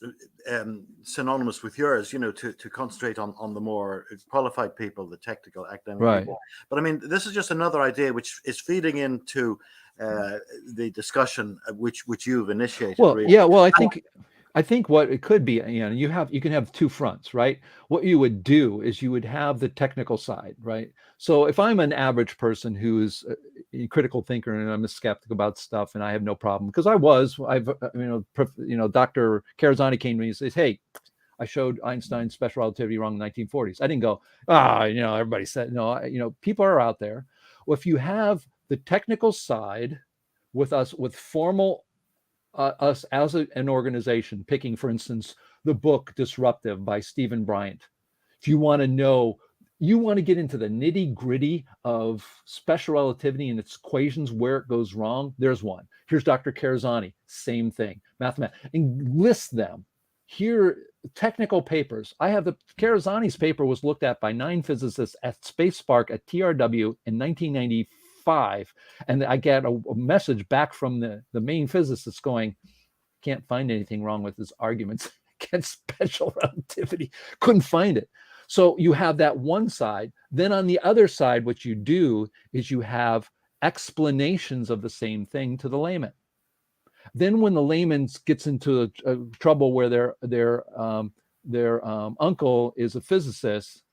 synonymous with yours, to concentrate on the more qualified people, the technical academic people. But I mean, this is just another idea which is feeding into the discussion which you've initiated. Well, really. yeah. Well, I think what it could be, you can have two fronts, right? What you would do is you would have the technical side, right? So if I'm an average person who is a critical thinker and I'm a skeptic about stuff, and I have no problem, because Dr. Karazani came to me and says, hey, I showed Einstein's special relativity wrong in the 1940s. I didn't go, everybody said, no, people are out there. Well, if you have the technical side with formal us as an organization, picking, for instance, the book Disruptive by Stephen Bryant. If you want to know, you want to get into the nitty gritty of special relativity and its equations, where it goes wrong, there's one. Here's Dr. Karazani, same thing, mathematics, and list them. Here, technical papers. I have Karazani's paper was looked at by 9 physicists at SpaceSpark at TRW in 1995. And I get a message back from the main physicist going, can't find anything wrong with his arguments against special relativity. Couldn't find it. So you have that one side. Then on the other side, what you do is you have explanations of the same thing to the layman. Then when the layman gets into trouble where their uncle is a physicist,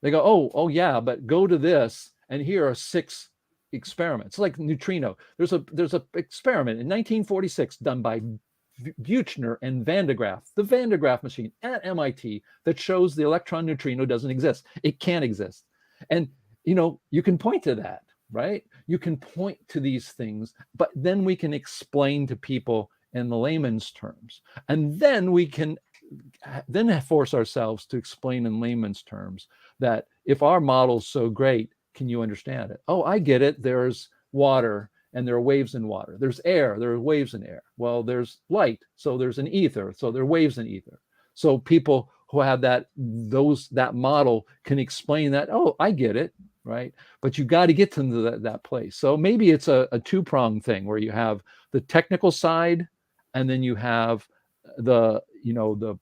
they go, oh yeah, but go to this, and here are 6 experiments. Like neutrino. There's a experiment in 1946 done by Buchner and Van de Graaff, the Van de Graaff machine at MIT, that shows the electron neutrino doesn't exist. It can't exist. And you can point to that, right? You can point to these things, but then we can explain to people in the layman's terms. And then we can then force ourselves to explain in layman's terms that if our model's so great, can you understand it? Oh, I get it. There's water and there are waves in water. There's air, there are waves in air. Well, there's light, so there's an ether, so there are waves in ether. So people who have that model can explain that. Oh, I get it, right? But you got to get to that place. So maybe it's a two-pronged thing where you have the technical side, and then you have the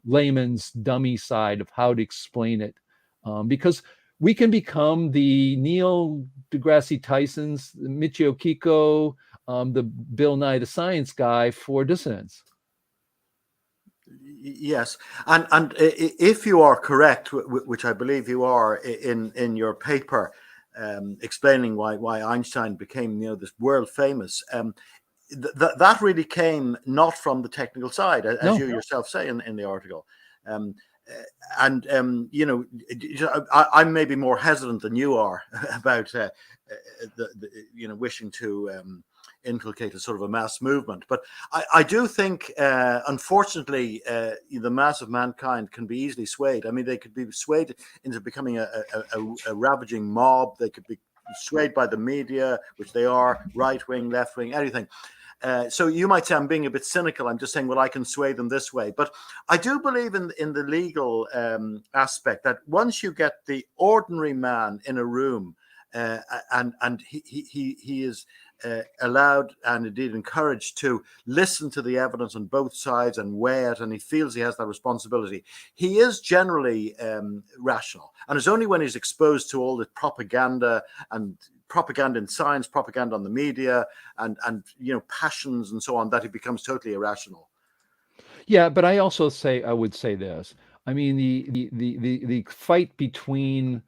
layman's dummy side of how to explain it, because we can become the Neil deGrasse Tysons, Michio Kaku, the Bill Nye the Science Guy for dissidents. Yes, and if you are correct, which I believe you are, in your paper explaining why Einstein became this world famous, that really came not from the technical side, as you yourself say in the article. I'm maybe more hesitant than you are about wishing to inculcate a sort of a mass movement. But I do think, unfortunately, the mass of mankind can be easily swayed. I mean, they could be swayed into becoming a ravaging mob. They could be swayed by the media, which they are, right wing, left wing, anything. So you might say I'm being a bit cynical. I'm just saying, well, I can sway them this way. But I do believe in the legal aspect, that once you get the ordinary man in a room, and he is allowed and indeed encouraged to listen to the evidence on both sides and weigh it, and he feels he has that responsibility, he is generally rational. And it's only when he's exposed to all the propaganda in science, propaganda on the media, and passions and so on, that he becomes totally irrational. Yeah, but I would say this. I mean, the fight between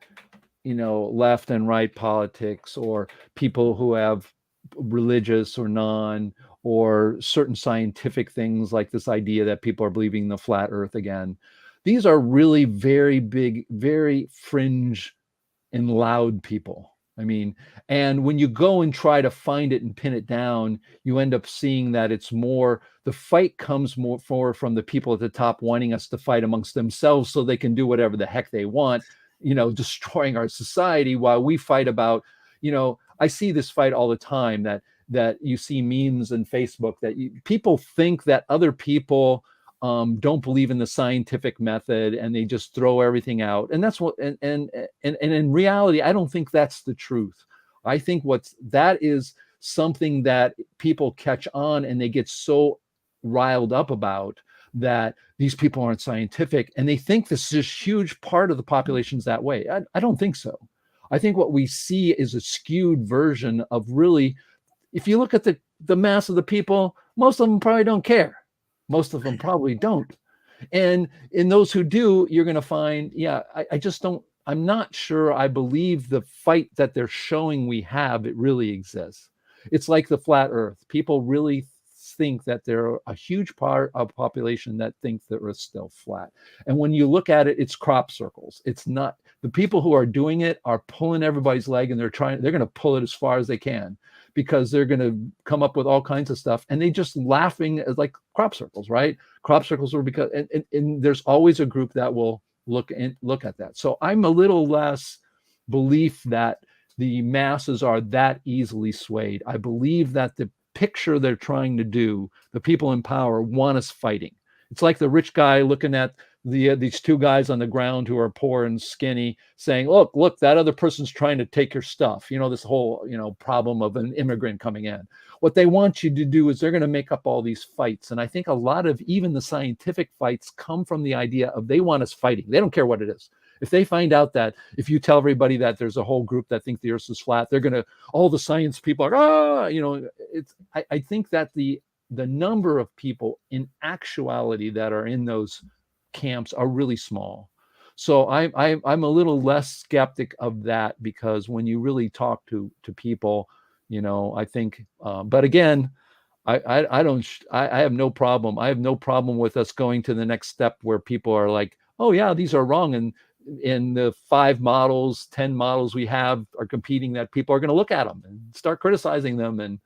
left and right politics, or people who have religious or non, or certain scientific things like this idea that people are believing the flat earth again. These are really very big, very fringe and loud people. I mean, and when you go and try to find it and pin it down, you end up seeing that the fight comes more from the people at the top wanting us to fight amongst themselves so they can do whatever the heck they want, destroying our society, while we fight about, I see this fight all the time, that you see memes and Facebook that people think that other people don't believe in the scientific method, and they just throw everything out. And that's what, and in reality, I don't think that's the truth. I think that is something that people catch on, and they get so riled up about, that these people aren't scientific, and they think this is a huge part of the population's that way. I don't think so. I think what we see is a skewed version of, really, if you look at the mass of the people, most of them probably don't care. Most of them probably don't. And in those who do, you're going to find, I just don't, I'm not sure I believe the fight that they're showing we have, it really exists. It's like the flat earth. People really think that there are a huge part of the population that think the earth's still flat. And when you look at it, it's crop circles. It's not, the people who are doing it are pulling everybody's leg, and they're going to pull it as far as they can, because they're going to come up with all kinds of stuff, and they just laughing at, like, crop circles, right? Crop circles are because, and there's always a group that will look at that. So I'm a little less belief that the masses are that easily swayed. I believe that the picture they're trying to do, the people in power want us fighting. It's like the rich guy looking at these two guys on the ground who are poor and skinny, saying, look, that other person's trying to take your stuff. This whole, problem of an immigrant coming in. What they want you to do is they're going to make up all these fights. And I think a lot of even the scientific fights come from the idea of they want us fighting. They don't care what it is. If they find out that if you tell everybody that there's a whole group that think the earth is flat, they're going to, all the science people are, I think that the number of people in actuality that are in those camps are really small. So I'm a little less skeptic of that, because when you really talk to people, I think, but again, I have no problem. I have no problem with us going to the next step where people are like, oh yeah, these are wrong. And in the 5 models, 10 models we have are competing, that people are going to look at them and start criticizing them. And,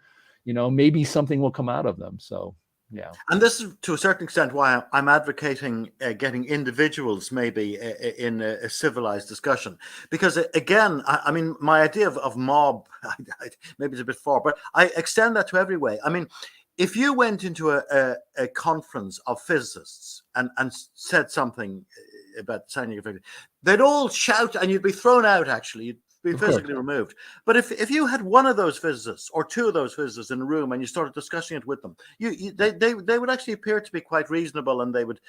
maybe something will come out of them. So Yeah. And this is to a certain extent why I'm advocating getting individuals maybe in a civilized discussion. Because again, I mean, my idea of mob, maybe it's a bit far, but I extend that to every way. I mean, if you went into a conference of physicists and said something about scientific effect, they'd all shout and you'd be thrown out, actually. You'd be physically removed. But if you had one of those physicists or two of those physicists in a room and you started discussing it with them, they would actually appear to be quite reasonable, and they would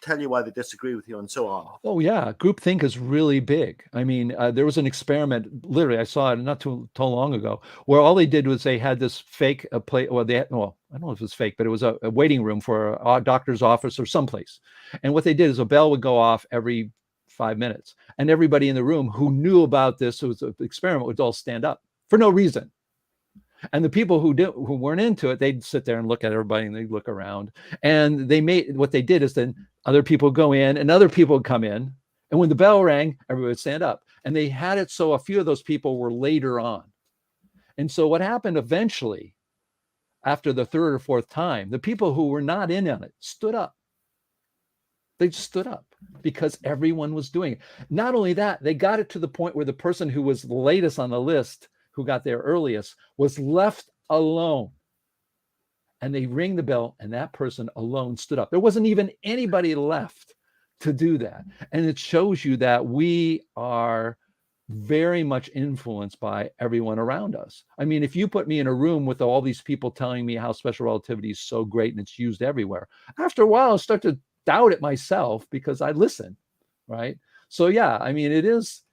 tell you why they disagree with you and so on. Oh yeah, groupthink is really big. I mean, there was an experiment. Literally, I saw it not too long ago, where all they did was they had this fake play. Well, I don't know if it was fake, but it was a waiting room for a doctor's office or someplace. And what they did is a bell would go off every 5 minutes, and everybody in the room who knew about this, it was an experiment, would all stand up for no reason. And the people who weren't into it, they'd sit there and look at everybody, and they'd look around. And what they did is then other people go in and other people would come in. And when the bell rang, everybody would stand up. And they had it so a few of those people were later on. And so what happened eventually, after the third or fourth time, the people who were not in on it stood up. They just stood up because everyone was doing it. Not only that, they got it to the point where the person who was the latest on the list, who got there earliest, was left alone. And they ring the bell, and that person alone stood up. There wasn't even anybody left to do that. And it shows you that we are very much influenced by everyone around us. I mean, if you put me in a room with all these people telling me how special relativity is so great and it's used everywhere, after a while I start to doubt it myself because I listen, right? So yeah, I mean, it is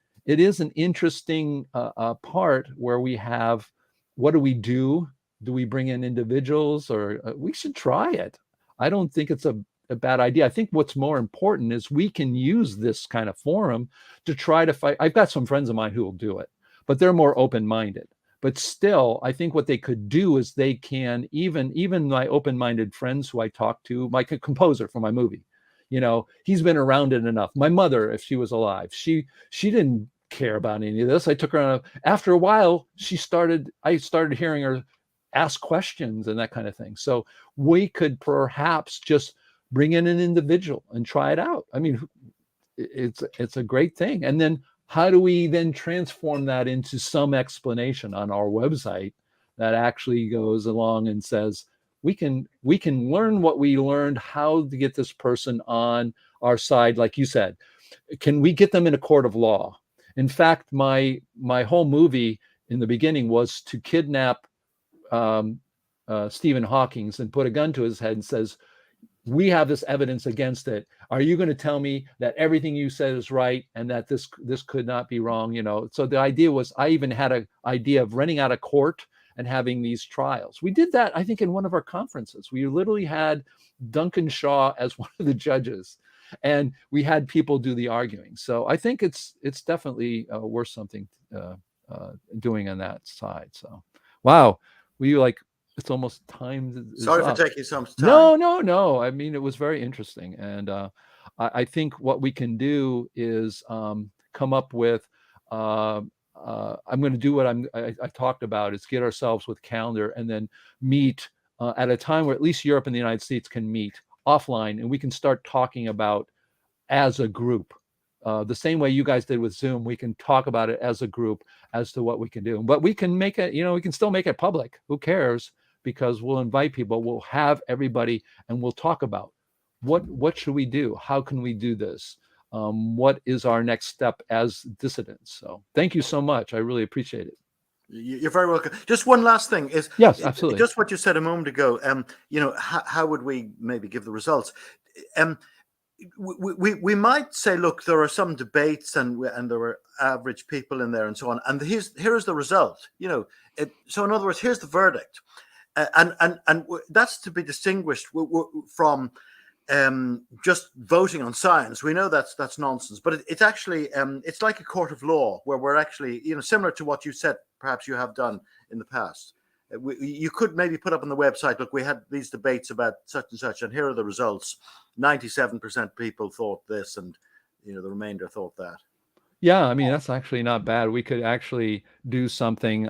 an interesting part where we have, what do we do? Do we bring in individuals, or we should try it? I don't think it's a bad idea. I think what's more important is we can use this kind of forum to try to fight. I've got some friends of mine who will do it, but they're more open-minded. But still, I think what they could do is they can, even my open-minded friends who I talk to, my composer for my movie, he's been around it enough. My mother, if she was alive, she didn't care about any of this. I took her on after a while, I started hearing her ask questions and that kind of thing. So we could perhaps just bring in an individual and try it out. I mean, it's a great thing. And then how do we then transform that into some explanation on our website that actually goes along and says, we can learn what we learned, how to get this person on our side. Like you said, can we get them in a court of law? In fact, my whole movie in the beginning was to kidnap Stephen Hawking and put a gun to his head and says, we have this evidence against it. Are you going to tell me that everything you said is right and that this could not be wrong? So the idea was, I even had an idea of renting out a court and having these trials. We did that, I think, in one of our conferences. We literally had Duncan Shaw as one of the judges, and we had people do the arguing. So I think it's definitely worth something doing on that side. So, wow, it's almost time. Sorry for taking some time. No. I mean, it was very interesting. And I think what we can do is come up with, I'm going to do what I talked about, is get ourselves with calendar and then meet at a time where at least Europe and the United States can meet offline, and we can start talking about as a group. The same way you guys did with Zoom, we can talk about it as a group as to what we can do. But we can make it, we can still make it public. Who cares? Because we'll invite people, we'll have everybody, and we'll talk about what should we do? How can we do this? What is our next step as dissidents? So thank you so much. I really appreciate it. You're very welcome. Just one last thing is, yes, absolutely. Just what you said a moment ago. How would we maybe give the results? We might say, look, there are some debates and there were average people in there and so on, and here is the result. So in other words, here's the verdict, and that's to be distinguished from just voting on science. We know that's nonsense, but it's actually it's like a court of law where we're actually similar to what you said. Perhaps you have done in the past. You could maybe put up on the website, look, we had these debates about such and such, and here are the results. 97% people thought this, and the remainder thought that. Yeah, I mean, that's actually not bad. We could actually do something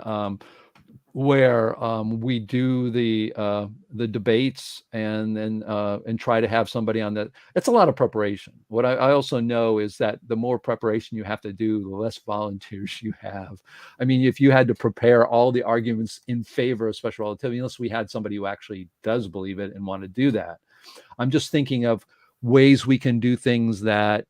where we do the debates and then and try to have somebody on that. It's a lot of preparation. What I also know is that the more preparation you have to do, the less volunteers you have. I mean, if you had to prepare all the arguments in favor of special relativity, unless we had somebody who actually does believe it and want to do that, I'm just thinking of ways we can do things that,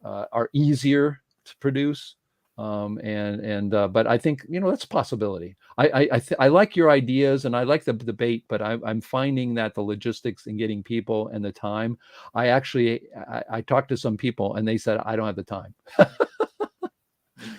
are easier to produce. But I think, that's a possibility. I like your ideas and I like the debate, but I'm finding that the logistics and getting people and the time, I talked to some people and they said, I don't have the time.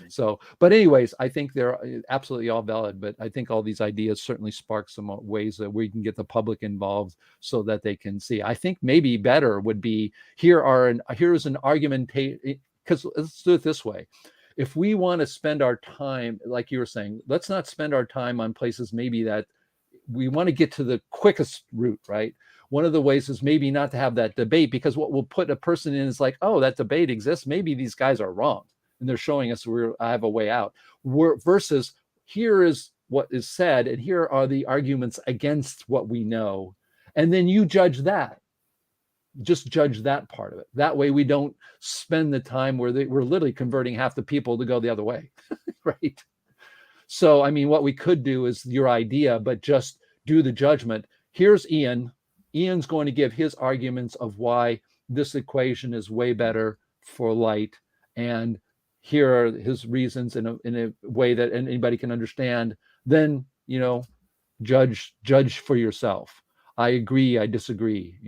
So, but anyways, I think they're absolutely all valid, but I think all these ideas certainly spark some ways that we can get the public involved so that they can see. I think maybe better would be here's an argument, because let's do it this way. If we want to spend our time, like you were saying, let's not spend our time on places maybe that we want to get to the quickest route, right? One of the ways is maybe not to have that debate, because what we'll put a person in is like, oh, that debate exists. Maybe these guys are wrong and they're showing us I have a way out. Versus here is what is said and here are the arguments against what we know. And then you judge that. Just judge that part of it. That way we don't spend the time where we're literally converting half the people to go the other way, right? So, I mean, what we could do is your idea, but just do the judgment. Here's Ian. Ian's going to give his arguments of why this equation is way better for light. And here are his reasons in a way that anybody can understand. Then, judge for yourself. I agree, I disagree,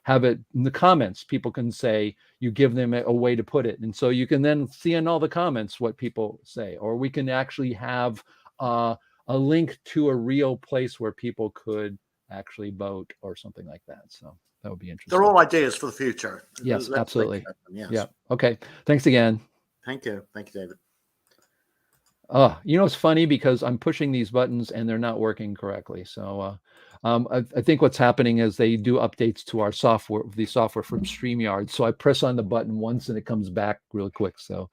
have it in the comments. People can say, you give them a way to put it. And so you can then see in all the comments what people say, or we can actually have a link to a real place where people could actually vote or something like that. So that would be interesting. They're all ideas for the future. Yes, absolutely. Yes. Yeah. Okay. Thanks again. Thank you. Thank you, David. It's funny because I'm pushing these buttons and they're not working correctly. So I think what's happening is they do updates to our software, the software from StreamYard. So I press on the button once and it comes back real quick. So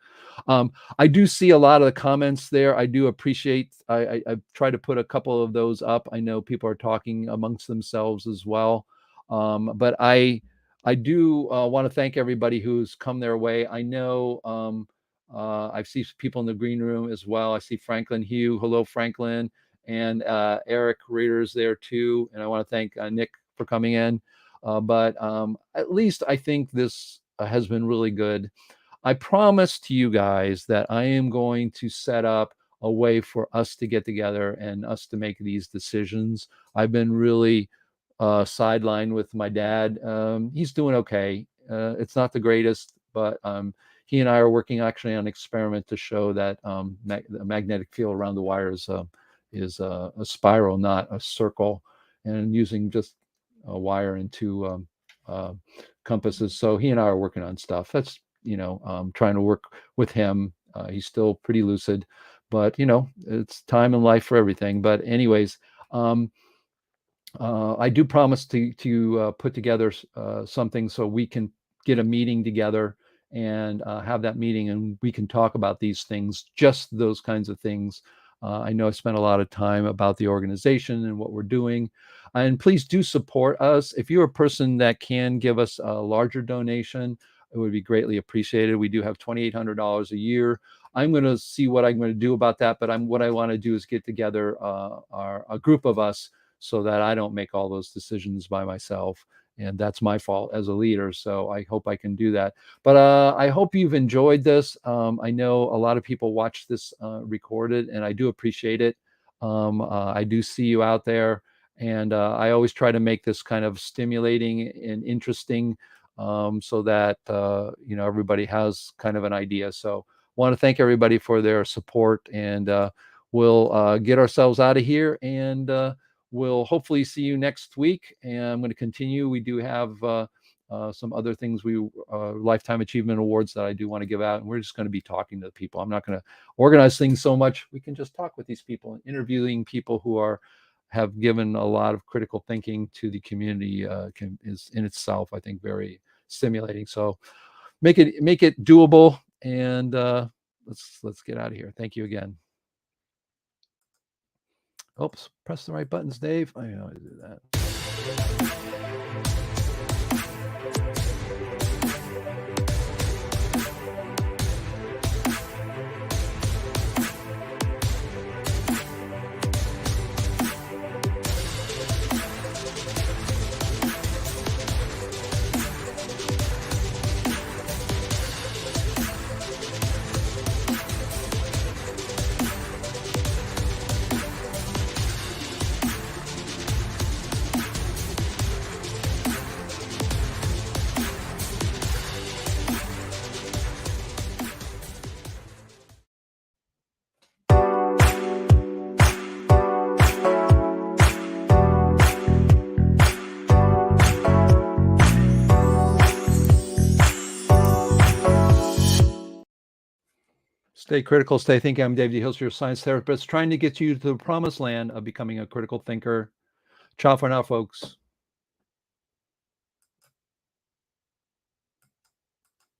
I do see a lot of the comments there. I do appreciate, I try to put a couple of those up. I know people are talking amongst themselves as well. But I do want to thank everybody who's come their way. I know I see people in the green room as well. I see Franklin Hugh. Hello, Franklin. And Eric Reader's there too. And I want to thank Nick for coming in. But at least I think this has been really good. I promise to you guys that I am going to set up a way for us to get together and us to make these decisions. I've been really sidelined with my dad. He's doing okay. It's not the greatest, but he and I are working actually on an experiment to show that the magnetic field around the wire is a spiral, not a circle, and using just a wire and two compasses. So he and I are working on stuff. That's, trying to work with him. He's still pretty lucid, but it's time and life for everything. But anyways, I do promise to put together something so we can get a meeting together and have that meeting and we can talk about these things, just those kinds of things. I know I spent a lot of time about the organization and what we're doing. And please do support us. If you're a person that can give us a larger donation, it would be greatly appreciated. We do have $2,800 a year. I'm going to see what I'm going to do about that. But what I want to do is get together a group of us so that I don't make all those decisions by myself. And that's my fault as a leader. So I hope I can do that. But I hope you've enjoyed this. I know a lot of people watch this recorded, and I do appreciate it. I do see you out there. And I always try to make this kind of stimulating and interesting so that, everybody has kind of an idea. So I want to thank everybody for their support. And we'll get ourselves out of here. And we'll hopefully see you next week. And I'm going to continue. We do have some other things, Lifetime Achievement Awards that I do want to give out. And we're just going to be talking to the people. I'm not going to organize things so much. We can just talk with these people and interviewing people who have given a lot of critical thinking to the community is in itself, I think, very stimulating. So make it doable. And let's get out of here. Thank you again. Oops, press the right buttons, Dave. I know how to do that. Stay critical, stay thinking. I'm Dave D. Hilster, your science therapist, trying to get you to the promised land of becoming a critical thinker. Ciao for now, folks.